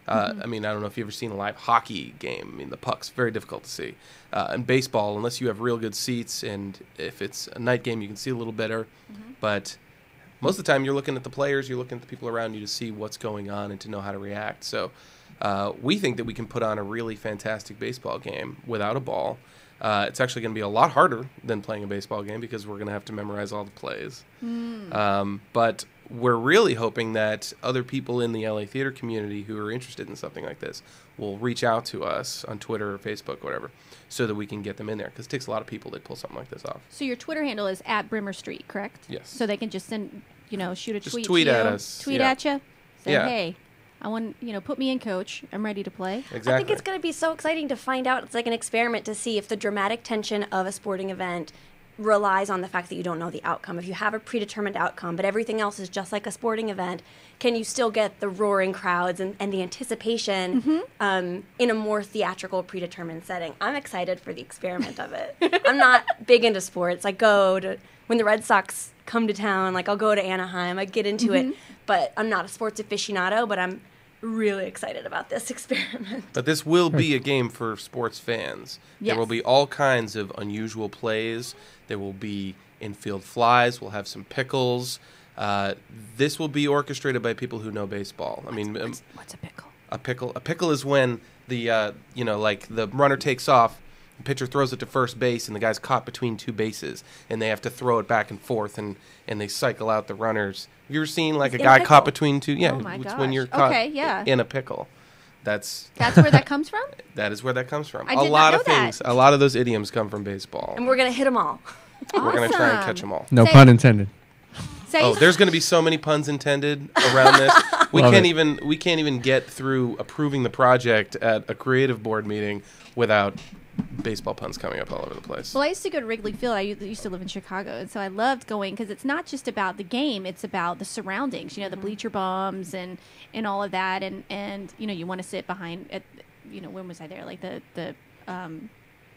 I mean, I don't know if you've ever seen a live hockey game. I mean, the puck's very difficult to see. And baseball, unless you have real good seats, and if it's a night game, you can see a little better. But most of the time, you're looking at the players, you're looking at the people around you to see what's going on and to know how to react. So we think that we can put on a really fantastic baseball game without a ball. It's actually going to be a lot harder than playing a baseball game because we're going to have to memorize all the plays. But we're really hoping that other people in the LA theater community who are interested in something like this will reach out to us on Twitter or Facebook, or whatever, so that we can get them in there, because it takes a lot of people to pull something like this off. So your Twitter handle is @BrimmerStreet, correct? Yes. So they can just send, shoot a just tweet tweet to at you, us. tweet Yeah. at you, say, Yeah. hey, I want, put me in, coach. I'm ready to play. Exactly. I think it's going to be so exciting to find out. It's like an experiment to see if the dramatic tension of a sporting event relies on the fact that you don't know the outcome. If you have a predetermined outcome, but everything else is just like a sporting event, can you still get the roaring crowds and the anticipation in a more theatrical, predetermined setting? I'm excited for the experiment of it. I'm not big into sports. I go to, when the Red Sox come to town, like I'll go to Anaheim, I get into it, but I'm not a sports aficionado, but I'm really excited about this experiment. But this will be a game for sports fans. Yes. There will be all kinds of unusual plays. There will be infield flies. We'll have some pickles. This will be orchestrated by people who know baseball. I mean, What's a pickle? A pickle is when the like the runner takes off, the pitcher throws it to first base, and the guy's caught between two bases, and they have to throw it back and forth, and they cycle out the runners. Have you ever seen like a guy caught between two? Yeah, Oh my it's gosh. when you're caught Okay, yeah. in a pickle. That's where that comes from? that is where that comes from. I A did not lot know of things, that. a lot of those idioms come from baseball. And we're going to hit them all. We're going to try and Awesome. catch them all. No Say- pun intended. Say Oh, there's going to be so many puns intended around this. We Love can't it. even get through approving the project at a creative board meeting without baseball puns coming up all over the place. Well, I used to go to Wrigley Field. I used to live in Chicago, and so I loved going because it's not just about the game; it's about the surroundings. You know, the bleacher bums and all of that, and you want to sit behind. When was I there? Like the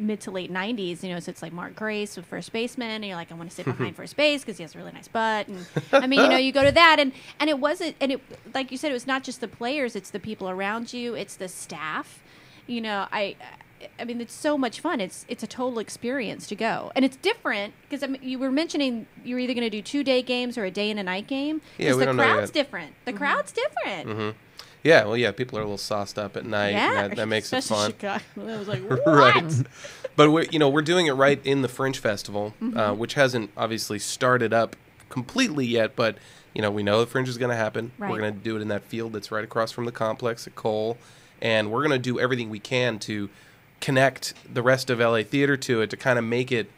mid to late 90s. So it's like Mark Grace with first baseman, and you're like, I want to sit behind first base because he has a really nice butt. And I mean, you go to that, and it wasn't, and it like you said, it was not just the players; it's the people around you, it's the staff. I mean, it's so much fun. It's a total experience to go, and it's different because you were mentioning you're either going to do 2-day games or a day and a night game. Yeah, we the don't know crowd's yet. different. The crowd's different. Mm-hmm. Yeah, well, yeah, people are a little sauced up at night, Yeah, and that makes it especially fun. Chicago. I was like, what? Right. But we're doing it right in the Fringe Festival, Mm-hmm. which hasn't obviously started up completely yet, but we know the Fringe is going to happen. Right. We're going to do it in that field that's right across from the complex at Cole, and we're going to do everything we can to connect the rest of LA theater to it to kind of make it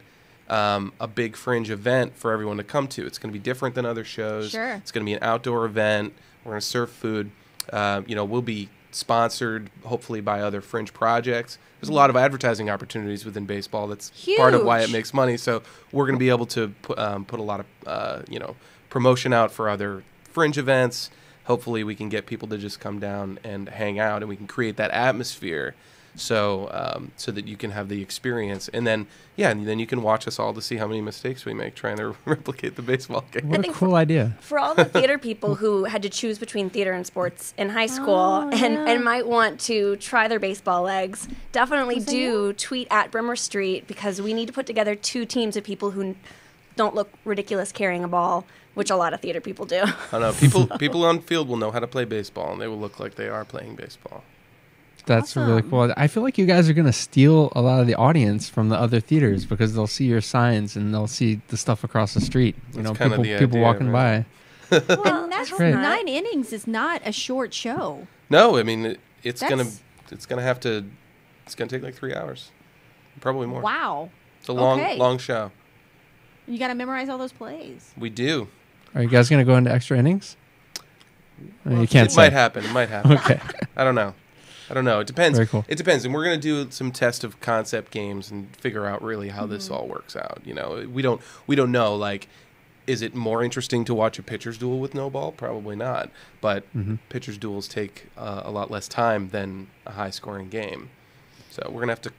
a big Fringe event for everyone to come to. It's going to be different than other shows. Sure. It's going to be an outdoor event. We're going to serve food. We'll be sponsored hopefully by other Fringe projects. There's a lot of advertising opportunities within baseball. That's part of why it Huge. makes money. So we're going to be able to put a lot of promotion out for other Fringe events. Hopefully we can get people to just come down and hang out, and we can create that atmosphere so that you can have the experience. And then you can watch us all to see how many mistakes we make trying to replicate the baseball game. What a cool idea. For all the theater people who had to choose between theater and sports in high school and might want to try their baseball legs, definitely do tweet at Brimmer Street, because we need to put together 2 teams of people who don't look ridiculous carrying a ball, which a lot of theater people do. I know people on field will know how to play baseball, and they will look like they are playing baseball. That's really cool. I feel like you guys are going to steal a lot of the audience from the other theaters because they'll see your signs and they'll see the stuff across the street. That's kinda the People idea, walking right? by. And that's great. 9 innings is not a short show. No, I mean it's That's- gonna take like 3 hours, probably more. Wow. It's a Okay. long show. You got to memorize all those plays. We do. Are you guys going to go into extra innings? You can't It say. might happen. It might happen. Okay. I don't know. It depends. Very cool. It depends, and we're gonna do some test of concept games and figure out really how this all works out. We don't know. Like, is it more interesting to watch a pitcher's duel with no ball? Probably not. But pitcher's duels take a lot less time than a high-scoring game. So we're gonna have to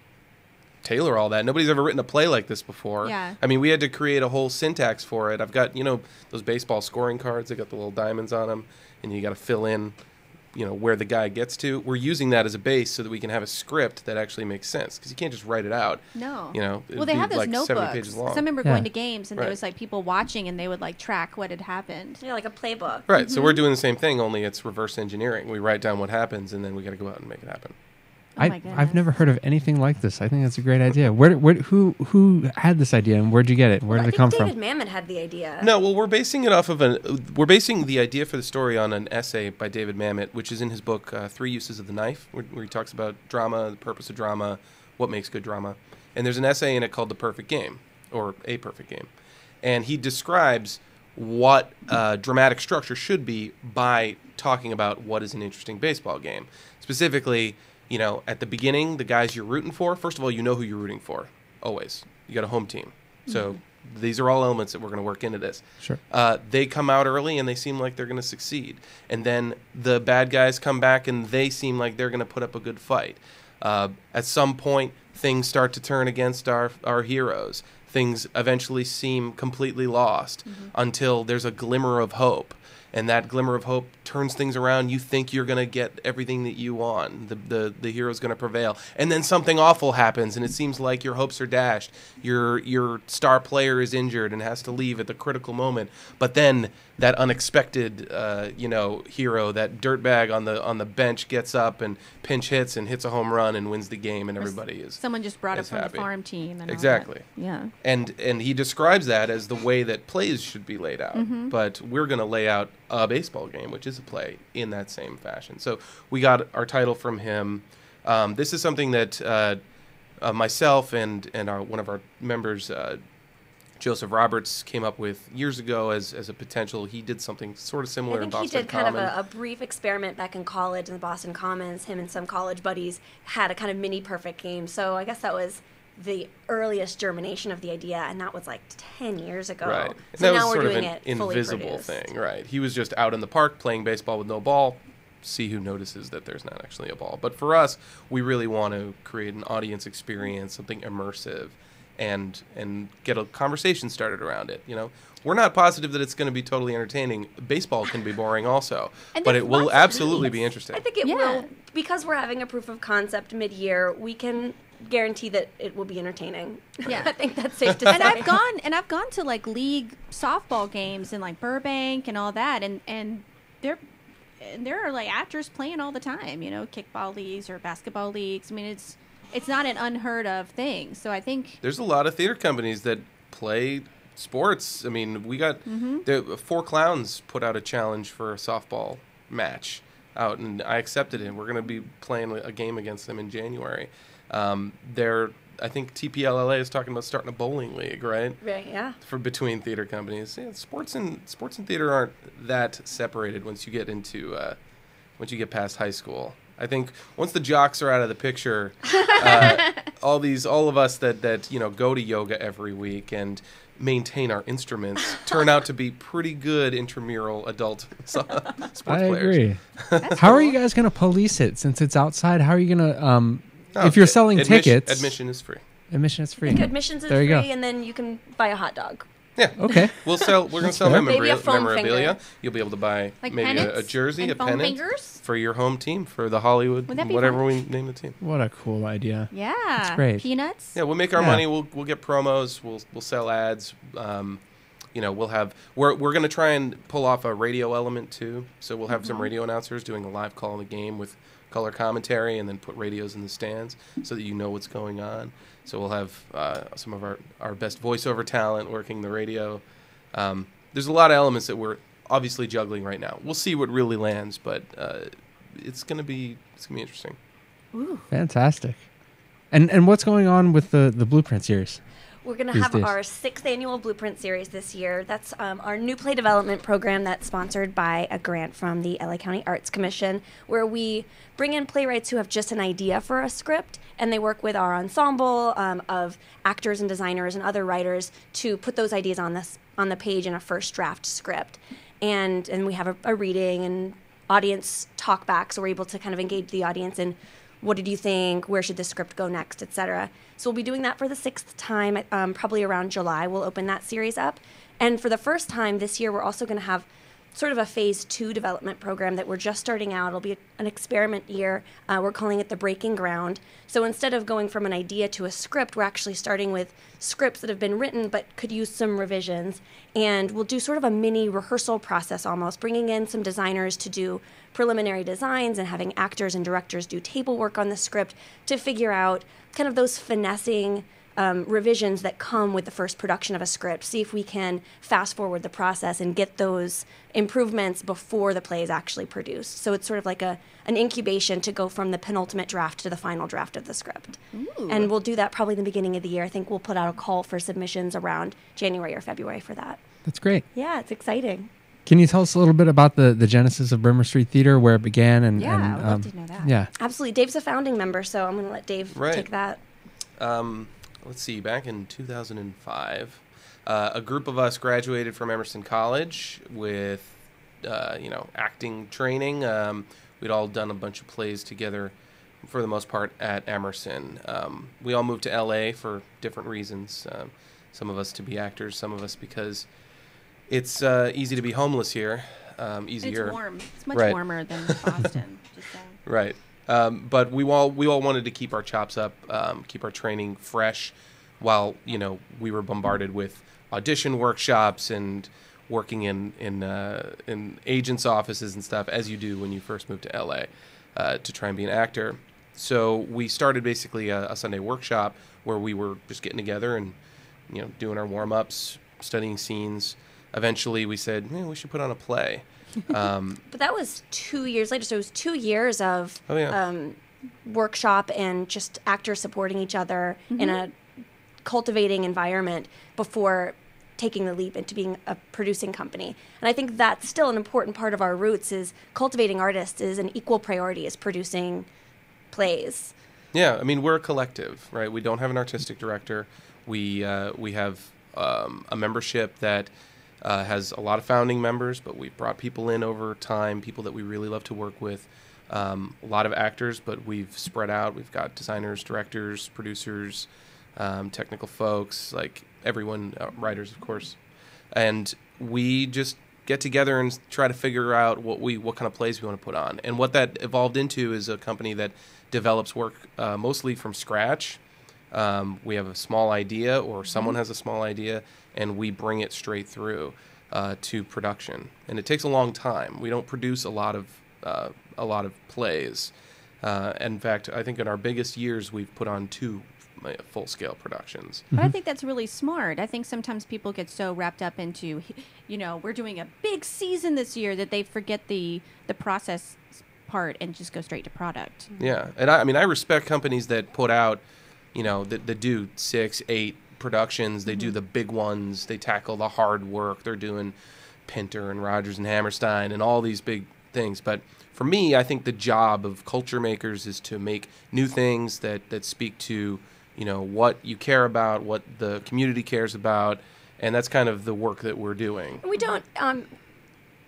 tailor all that. Nobody's ever written a play like this before. Yeah. I mean, we had to create a whole syntax for it. I've got those baseball scoring cards. They got the little diamonds on them, and you got to fill in where the guy gets to. We're using that as a base so that we can have a script that actually makes sense, because you can't just write it out. No. It'd Well, they be have those like 70 notebooks. pages 'Cause long. I remember Yeah. going to games and Right. there was like people watching and they would like track what had happened. Yeah, like a playbook. Right, so we're doing the same thing, only it's reverse engineering. We write down what happens, and then we got to go out and make it happen. Oh my goodness. I've never heard of anything like this. I think that's a great idea. Who had this idea, and where'd you get it? Where did I it think come David from? Mamet had the idea. No, well, we're basing it off of we're basing the idea for the story on an essay by David Mamet, which is in his book, 3 Uses of the Knife, where he talks about drama, the purpose of drama, what makes good drama. And there's an essay in it called The Perfect Game, or A Perfect Game. And he describes what dramatic structure should be by talking about what is an interesting baseball game. Specifically, at the beginning, the guys you're rooting for, first of all, you know who you're rooting for, always. You got a home team. So these are all elements that we're going to work into this. Sure. They come out early and they seem like they're going to succeed. And then the bad guys come back and they seem like they're going to put up a good fight. At some point, things start to turn against our heroes. Things eventually seem completely lost until there's a glimmer of hope. And that glimmer of hope turns things around. You think you're going to get everything that you want. The hero's going to prevail. And then something awful happens, and it seems like your hopes are dashed. Your star player is injured and has to leave at the critical moment. But then that unexpected, hero, that dirtbag on the bench gets up and pinch hits and hits a home run and wins the game, and everybody is someone just brought it from happy. the farm team. And Exactly. All that. Yeah. And he describes that as the way that plays should be laid out. But we're going to lay out a baseball game, which is a play, in that same fashion. So we got our title from him. This is something that myself and one of our members, Joseph Roberts, came up with years ago as a potential. He did something sort of similar in Boston I think he did kind Common. of a brief experiment back in college in the Boston Commons. Him and some college buddies had a kind of mini perfect game. So I guess that was the earliest germination of the idea, and that was like 10 years ago. Right. And So that now was we're sort of doing an it fully invisible produced. thing, right? He was just out in the park playing baseball with no ball. See who notices that there's not actually a ball. But for us, we really want to create an audience experience, something immersive, and get a conversation started around it. We're not positive that it's going to be totally entertaining. Baseball can be boring also, And but there's it will lots of absolutely needs. be interesting. I think it will, because we're having a proof of concept mid-year, we can guarantee that it will be entertaining. Yeah. I think that's safe to say. And I've gone to like league softball games in like Burbank and all that, and there are like actors playing all the time, kickball leagues or basketball leagues. I mean, it's not an unheard of thing. So I think There's a lot of theater companies that play sports. I mean, we got the Four Clowns put out a challenge for a softball match out, and I accepted it. We're going to be playing a game against them in January. I think TPLLA is talking about starting a bowling league, right? Right, yeah. For between theater companies. Yeah, sports and theater aren't that separated once you get past high school. I think once the jocks are out of the picture, all of us that go to yoga every week and maintain our instruments turn out to be pretty good intramural adult sports I players. agree. How are you guys going to police it since it's outside? How are you going to if you're selling tickets? Admission is free. Admission is free. I think admissions is There you free, go. and then you can buy a hot dog. Yeah. Okay. We're going to sell fair. Maybe a foam memorabilia. finger. You'll be able to buy Like maybe a pennants jersey, and a foam pennant fingers? for your home team, for the Hollywood, Would that be whatever fun? we name the team. What a cool idea. yeah, That's great. Peanuts. Yeah, we'll make our Yeah. money. We'll get promos. We'll sell ads. We'll have we're going to try and pull off a radio element too. So we'll have some radio announcers doing a live call of the game with color commentary, and then put radios in the stands so that you know what's going on. So we'll have some of our best voiceover talent working the radio. There's a lot of elements that we're obviously juggling right now. We'll see what really lands, but it's gonna be interesting. Fantastic. And what's going on with the Blueprint series? We're going to These have days. our 6th annual Blueprint series this year. That's our new play development program that's sponsored by a grant from the LA County Arts Commission, where we bring in playwrights who have just an idea for a script, and they work with our ensemble of actors and designers and other writers to put those ideas on the page in a first draft script. And we have a reading and audience talk back, so we're able to kind of engage the audience in what did you think, where should the script go next, etc. So we'll be doing that for the 6th time, probably around July. We'll open that series up. And for the first time this year, we're also going to have sort of a phase 2 development program that we're just starting out. It'll be an experiment year. We're calling it the Breaking Ground. So instead of going from an idea to a script, we're actually starting with scripts that have been written but could use some revisions. And we'll do sort of a mini rehearsal process almost, bringing in some designers to do preliminary designs and having actors and directors do table work on the script to figure out kind of those finessing revisions that come with the first production of a script. See if we can fast forward the process and get those improvements before the play is actually produced. So it's sort of like an incubation to go from the penultimate draft to the final draft of the script. Ooh. And we'll do that probably in the beginning of the year. I think we'll put out a call for submissions around January or February for that. That's great. Yeah, it's exciting. Can you tell us a little bit about the genesis of Brimmer Street Theater, where it began? And Yeah, I would love to know that. Yeah. Absolutely. Dave's a founding member, so I'm going to let Dave Right. take that. let's see, back in 2005, a group of us graduated from Emerson College with, acting training. We'd all done a bunch of plays together, for the most part, at Emerson. We all moved to LA for different reasons. Some of us to be actors, some of us because it's easy to be homeless here. Easier. It's warm. It's much Right. warmer than Boston. Just saying. Right. But we all wanted to keep our chops up, keep our training fresh, while we were bombarded with audition workshops and working in agents' offices and stuff, as you do when you first move to LA to try and be an actor. So we started basically a Sunday workshop where we were just getting together and doing our warm-ups, studying scenes. Eventually, we said, we should put on a play. But that was 2 years later, so it was 2 years of Oh, yeah. workshop and just actors supporting each other in a cultivating environment before taking the leap into being a producing company. And I think that's still an important part of our roots, is cultivating artists is an equal priority as producing plays. Yeah, I mean, we're a collective, right? We don't have an artistic director. We have a membership that has a lot of founding members, but we've brought people in over time, people that we really love to work with. A lot of actors, but we've spread out. We've got designers, directors, producers, technical folks, like everyone, writers, of course. And we just get together and try to figure out what kind of plays we want to put on. And what that evolved into is a company that develops work mostly from scratch. We have a small idea, or someone has a small idea, and we bring it straight through to production. And it takes a long time. We don't produce a lot of plays. In fact, I think in our biggest years, we've put on 2 full-scale productions. But I think that's really smart. I think sometimes people get so wrapped up into, we're doing a big season this year, that they forget the process part and just go straight to product. Yeah, and I respect companies that put out, that do 6, 8 productions. They do the big ones. They tackle the hard work. They're doing Pinter and Rodgers and Hammerstein and all these big things. But for me, I think the job of culture makers is to make new things that speak to, what you care about, what the community cares about, and that's kind of the work that we're doing. We don't.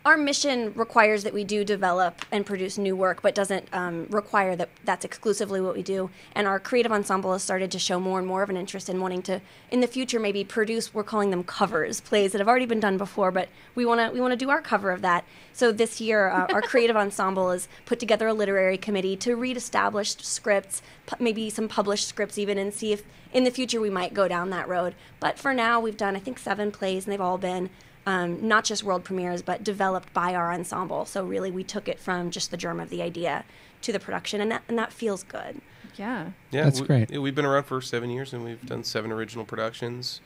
Our mission requires that we do develop and produce new work, but doesn't require that that's exclusively what we do. And our creative ensemble has started to show more and more of an interest in wanting to, in the future, maybe produce. We're calling them covers, plays that have already been done before, but we want to do our cover of that. So this year, our creative ensemble has put together a literary committee to read established scripts, maybe some published scripts even, and see if in the future we might go down that road. But for now, we've done, I think, 7 plays, and they've all been not just world premieres, but developed by our ensemble. So really, we took it from just the germ of the idea to the production, and that feels good. Yeah. Yeah, That's great. We've been around for 7 years, and we've done 7 original productions.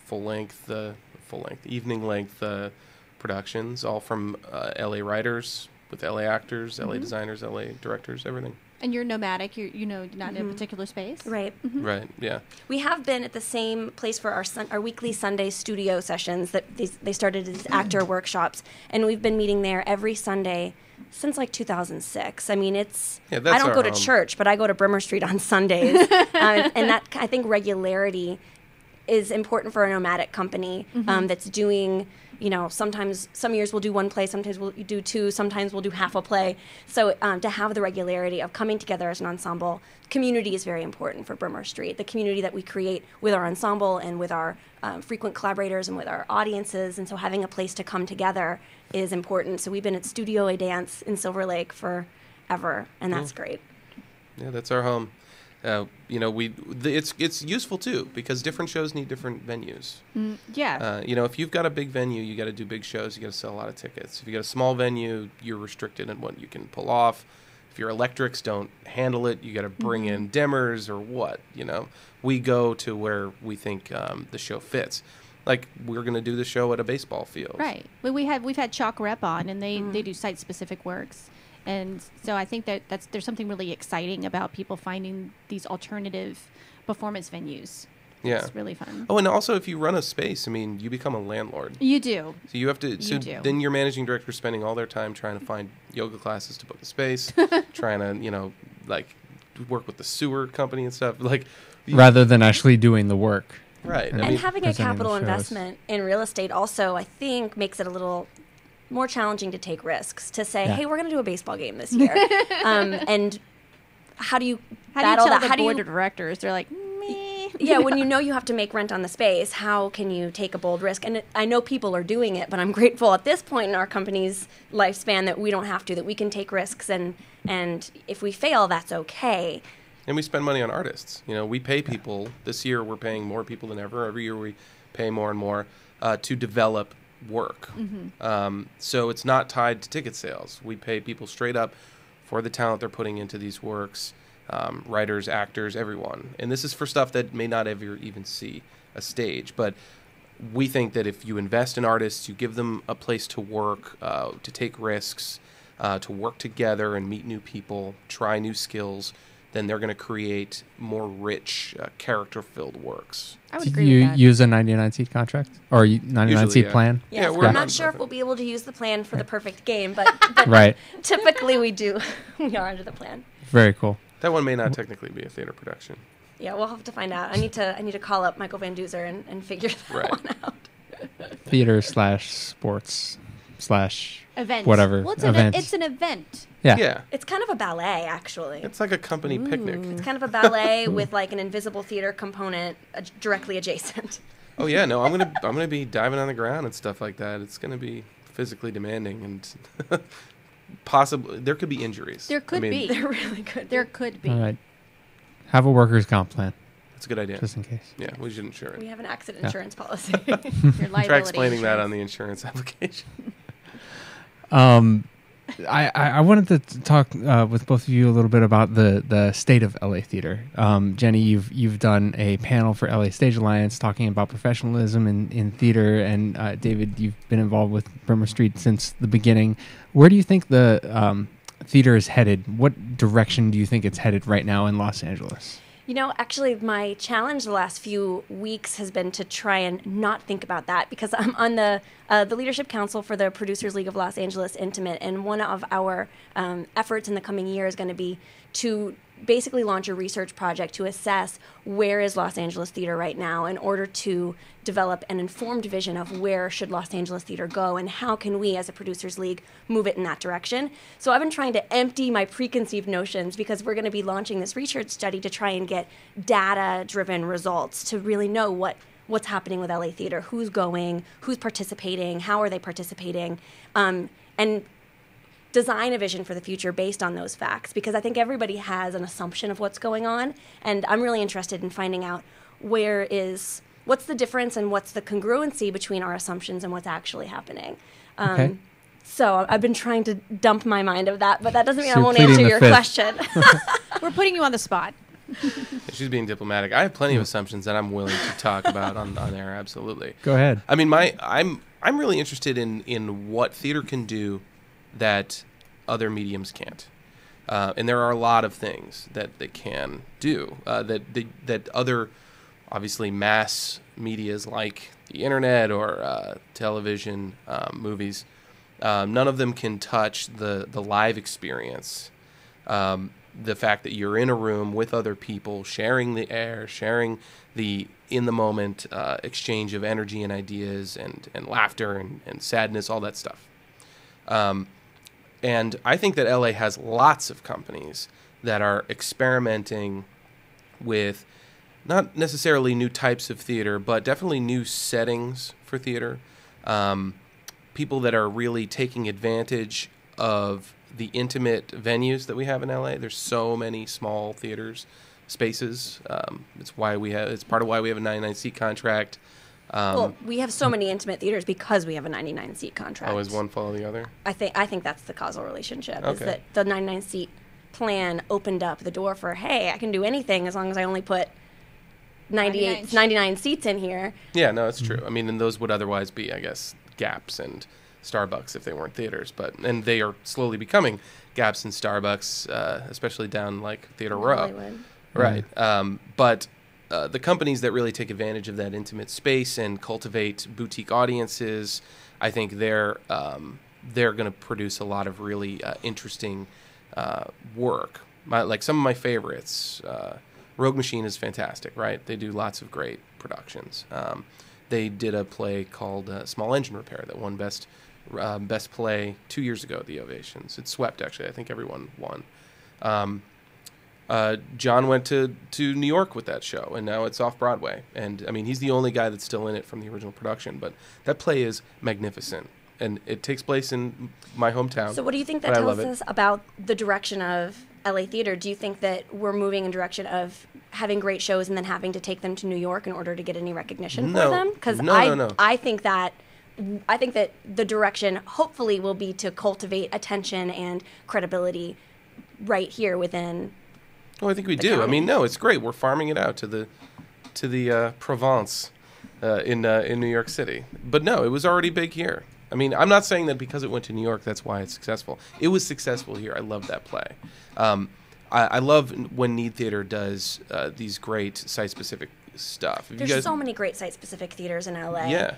Full length, evening length productions, all from LA writers with LA actors, LA designers, LA directors, everything. And you're nomadic. You're not in a particular space. Right. Right. Yeah. We have been at the same place for our weekly Sunday studio sessions. That they started as actor workshops, and we've been meeting there every Sunday since like 2006. I mean, that's I don't our go to home. church, but I go to Brimmer Street on Sundays, and that, I think, regularity is important for a nomadic company that's doing. Sometimes some years we'll do 1 play, sometimes we'll do 2, sometimes we'll do half a play. So to have the regularity of coming together as an ensemble, community is very important for Brimmer Street. The community that we create with our ensemble and with our frequent collaborators and with our audiences, and so having a place to come together is important. So we've been at Studio A Dance in Silver Lake forever, and that's great. Yeah, that's our home. It's useful too, because different shows need different venues. Yeah. If you've got a big venue, you got to do big shows. You got to sell a lot of tickets. If you got a small venue, you're restricted in what you can pull off. If your electrics don't handle it, you got to bring in dimmers or what. We go to where we think the show fits. Like, we're going to do the show at a baseball field. Right. Well, we've had Chalk Rep on, and they do site-specific works. And so I think there's something really exciting about people finding these alternative performance venues. Yeah. It's really fun. Oh, and also if you run a space, you become a landlord. You do. So you have to. You do. Then your managing director spending all their time trying to find yoga classes to book a space, trying to work with the sewer company and stuff. Like, Rather than actually doing the work. right. And I And mean, having a presenting capital the shows. investment in real estate also, I think, makes it a little more challenging to take risks. To say, Yeah. hey, we're going to do a baseball game this year, and how do you How do you battle tell that? the How do board you of directors? They're like, meh. yeah, when you know you have to make rent on the space, how can you take a bold risk? And I know people are doing it, but I'm grateful at this point in our company's lifespan that we don't have to, that we can take risks, and if we fail, that's okay. and we spend money on artists. You know, we pay people. This year, we're paying more people than ever. Every year, we pay more and more to develop work. So it's not tied to ticket sales. We pay people straight up for the talent they're putting into these works, writers, actors, everyone. And this is for stuff that may not ever even see a stage. But we think that if you invest in artists, you give them a place to work, to take risks, to work together and meet new people, try new skills, then they're going to create more rich, character-filled works. I would Did agree you with that. use a 99-seat contract or 99-seat Usually, yeah. plan? Yes, Yeah, we're I'm not- not sure if we'll be able to use the plan for the perfect game, but Right. typically we do. We are under the plan. Very cool. That one may not technically be a theater production. Yeah, we'll have to find out. I need to call up Michael Van Duzer and figure that Right. one out. Theater/sports/ Event. whatever Well, event. it's an event. Yeah. Yeah. It's kind of a ballet, actually. It's like a company picnic. It's kind of a ballet with like an invisible theater component directly adjacent. Oh yeah, no, I'm gonna be diving on the ground and stuff like that. It's gonna be physically demanding and possibly there could be injuries. There could be. They're really good. There could be. All right. Have a workers' comp plan It's a good idea. just in case. Yeah, we should insure it. We have an accident Yeah. insurance policy. Your liability Try explaining that insurance. on the insurance application. I wanted to talk with both of you a little bit about the state of LA theater. Jenny, you've done a panel for LA Stage Alliance talking about professionalism in theater, and David, you've been involved with Brimmer Street since the beginning. Where do you think the theater is headed? What direction do you think it's headed right now in Los Angeles? You know, actually, my challenge the last few weeks has been to try and not think about that, because I'm on the Leadership Council for the Producers League of Los Angeles Intimate, and one of our efforts in the coming year is going to be to basically launch a research project to assess where is Los Angeles theater right now in order to develop an informed vision of where should Los Angeles theater go and how can we as a Producers League move it in that direction. So I've been trying to empty my preconceived notions, because we're going to be launching this research study to try and get data-driven results to really know what's happening with LA theater, who's going, who's participating, how are they participating, and design a vision for the future based on those facts, because I think everybody has an assumption of what's going on, and I'm really interested in finding out what's the difference and what's the congruency between our assumptions and what's actually happening. Okay. So I've been trying to dump my mind of that, but that doesn't mean So I won't pleading answer the your fifth. question. We're putting you on the spot. She's being diplomatic. I have plenty of assumptions that I'm willing to talk about on air. Absolutely. Go ahead. I mean, I'm really interested in what theater can do that other mediums can't, and there are a lot of things that they can do that other, obviously, mass medias like the internet or television, movies, none of them can touch the live experience. The fact that you're in a room with other people, sharing the air, sharing the in the moment exchange of energy and ideas and laughter and sadness, all that stuff. And I think that LA has lots of companies that are experimenting with not necessarily new types of theater, but definitely new settings for theater. People that are really taking advantage of the intimate venues that we have in LA. There's so many small theaters, spaces. It's part of why we have a 99-seat contract. Well, we have so many intimate theaters because we have a 99-seat contract. Always one follow the other. I think that's the causal relationship. Is Okay. that the 99-seat plan opened up the door for, hey, I can do anything as long as I only put 99 seats in here. Yeah, no, it's true. I mean, and those would otherwise be, I guess, Gaps and Starbucks if they weren't theaters. And they are slowly becoming Gaps and Starbucks, especially down like Theater Row. Hollywood. Right. But the companies that really take advantage of that intimate space and cultivate boutique audiences, I think they're going to produce a lot of really interesting work. some of my favorites. Rogue Machine is fantastic, right? They do lots of great productions. They did a play called Small Engine Repair that won best play 2 years ago at the Ovations. It swept, actually. I think everyone won. John went to New York with that show, and now it's off Broadway. And I mean, he's the only guy that's still in it from the original production. But that play is magnificent, and it takes place in my hometown. So what do you think that tells us about the direction of LA theater? Do you think that we're moving in direction of having great shows and then having to take them to New York in order to get any recognition for them? Because no. I think that the direction hopefully will be to cultivate attention and credibility right here within. Oh, I think we do. County. I mean, no, it's great. We're farming it out to the Provence in New York City. But no, it was already big here. I mean, I'm not saying that because it went to New York, that's why it's successful. It was successful here. I love that play. I love when Need Theater does these great site-specific stuff. There's so many great site-specific theaters in LA. Yeah.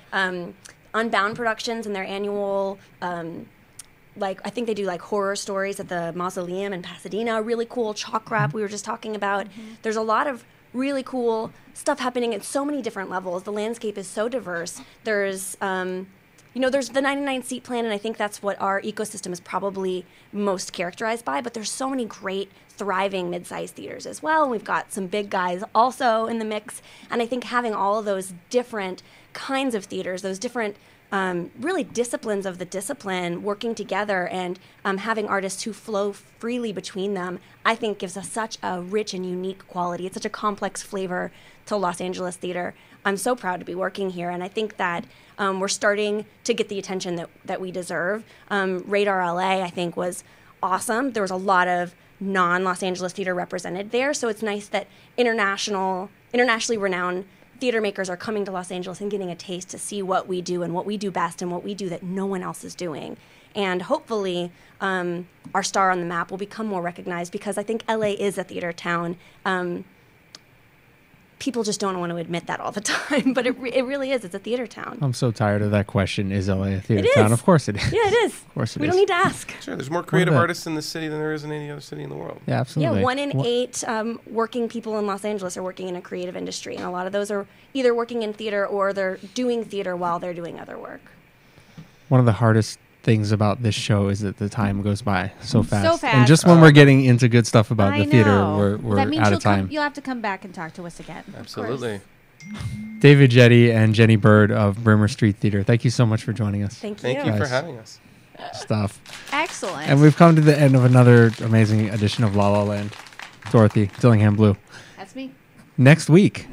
Unbound Productions and their annual, I think they do horror stories at the Mausoleum in Pasadena. Really cool. Chalk Wrap we were just talking about. Mm-hmm. There's a lot of really cool stuff happening at so many different levels. The landscape is so diverse. There's there's the 99-seat plan, and I think that's what our ecosystem is probably most characterized by, but there's so many great, thriving mid-sized theaters as well, and we've got some big guys also in the mix, and I think having all of those different kinds of theaters, those different really disciplines of the discipline working together and having artists who flow freely between them, I think gives us such a rich and unique quality. It's such a complex flavor to Los Angeles theater. I'm so proud to be working here, and I think that we're starting to get the attention that we deserve. Radar LA, I think, was awesome. There was a lot of non-Los Angeles theater represented there, so it's nice that internationally renowned theater makers are coming to Los Angeles and getting a taste to see what we do and what we do best and what we do that no one else is doing. And hopefully our star on the map will become more recognized, because I think LA is a theater town. People just don't want to admit that all the time, but it really is. It's a theater town. I'm so tired of that question. Is LA a theater town? Of course it is. Yeah, it is. Of course it is. We don't need to ask. Sure, there's more creative artists in this city than there is in any other city in the world. Yeah, absolutely. Yeah, 1 in 8 working people in Los Angeles are working in a creative industry, and a lot of those are either working in theater or they're doing theater while they're doing other work. One of the hardest things about this show is that the time goes by so fast. So fast. And just when we're getting into good stuff about I the theater, know. we're that means out of time. You'll have to come back and talk to us again. Absolutely. David Jetty and Jenny Bird of Brimmer Street Theater, thank you so much for joining us. Thank you. Thank you for having us. Stuff. Excellent. And we've come to the end of another amazing edition of La La Land. Dorothy Dillingham Blue. That's me. Next week,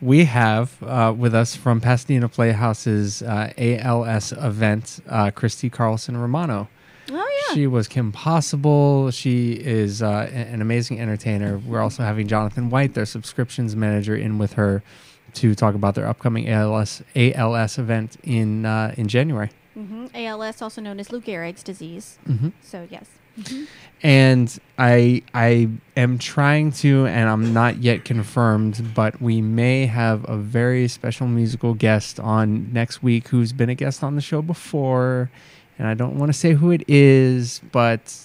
we have with us from Pasadena Playhouse's ALS event, Christy Carlson Romano. Oh, yeah. She was Kim Possible. She is an amazing entertainer. We're also having Jonathan White, their subscriptions manager, in with her to talk about their upcoming ALS event in January. Mm-hmm. ALS, also known as Lou Gehrig's disease. Mm-hmm. So, yes. Mm-hmm. And I am trying to, and I'm not yet confirmed, but we may have a very special musical guest on next week who's been a guest on the show before. And I don't want to say who it is, but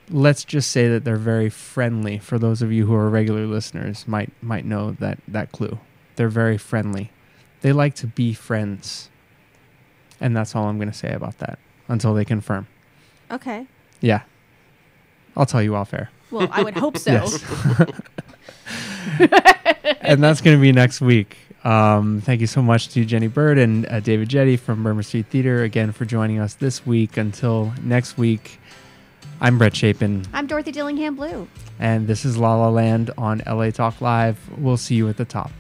let's just say that they're very friendly. For those of you who are regular listeners, might know that clue. They're very friendly. They like to be friends. And that's all I'm going to say about that until they confirm. Okay. Yeah. I'll tell you off air. Well, I would hope so. Yes. And that's going to be next week. Thank you so much to Jenny Bird and David Jetty from Brimmer Street Theater again for joining us this week. Until next week, I'm Brett Chapin. I'm Dorothy Dillingham Blue. And this is La La Land on LA Talk Live. We'll see you at the top.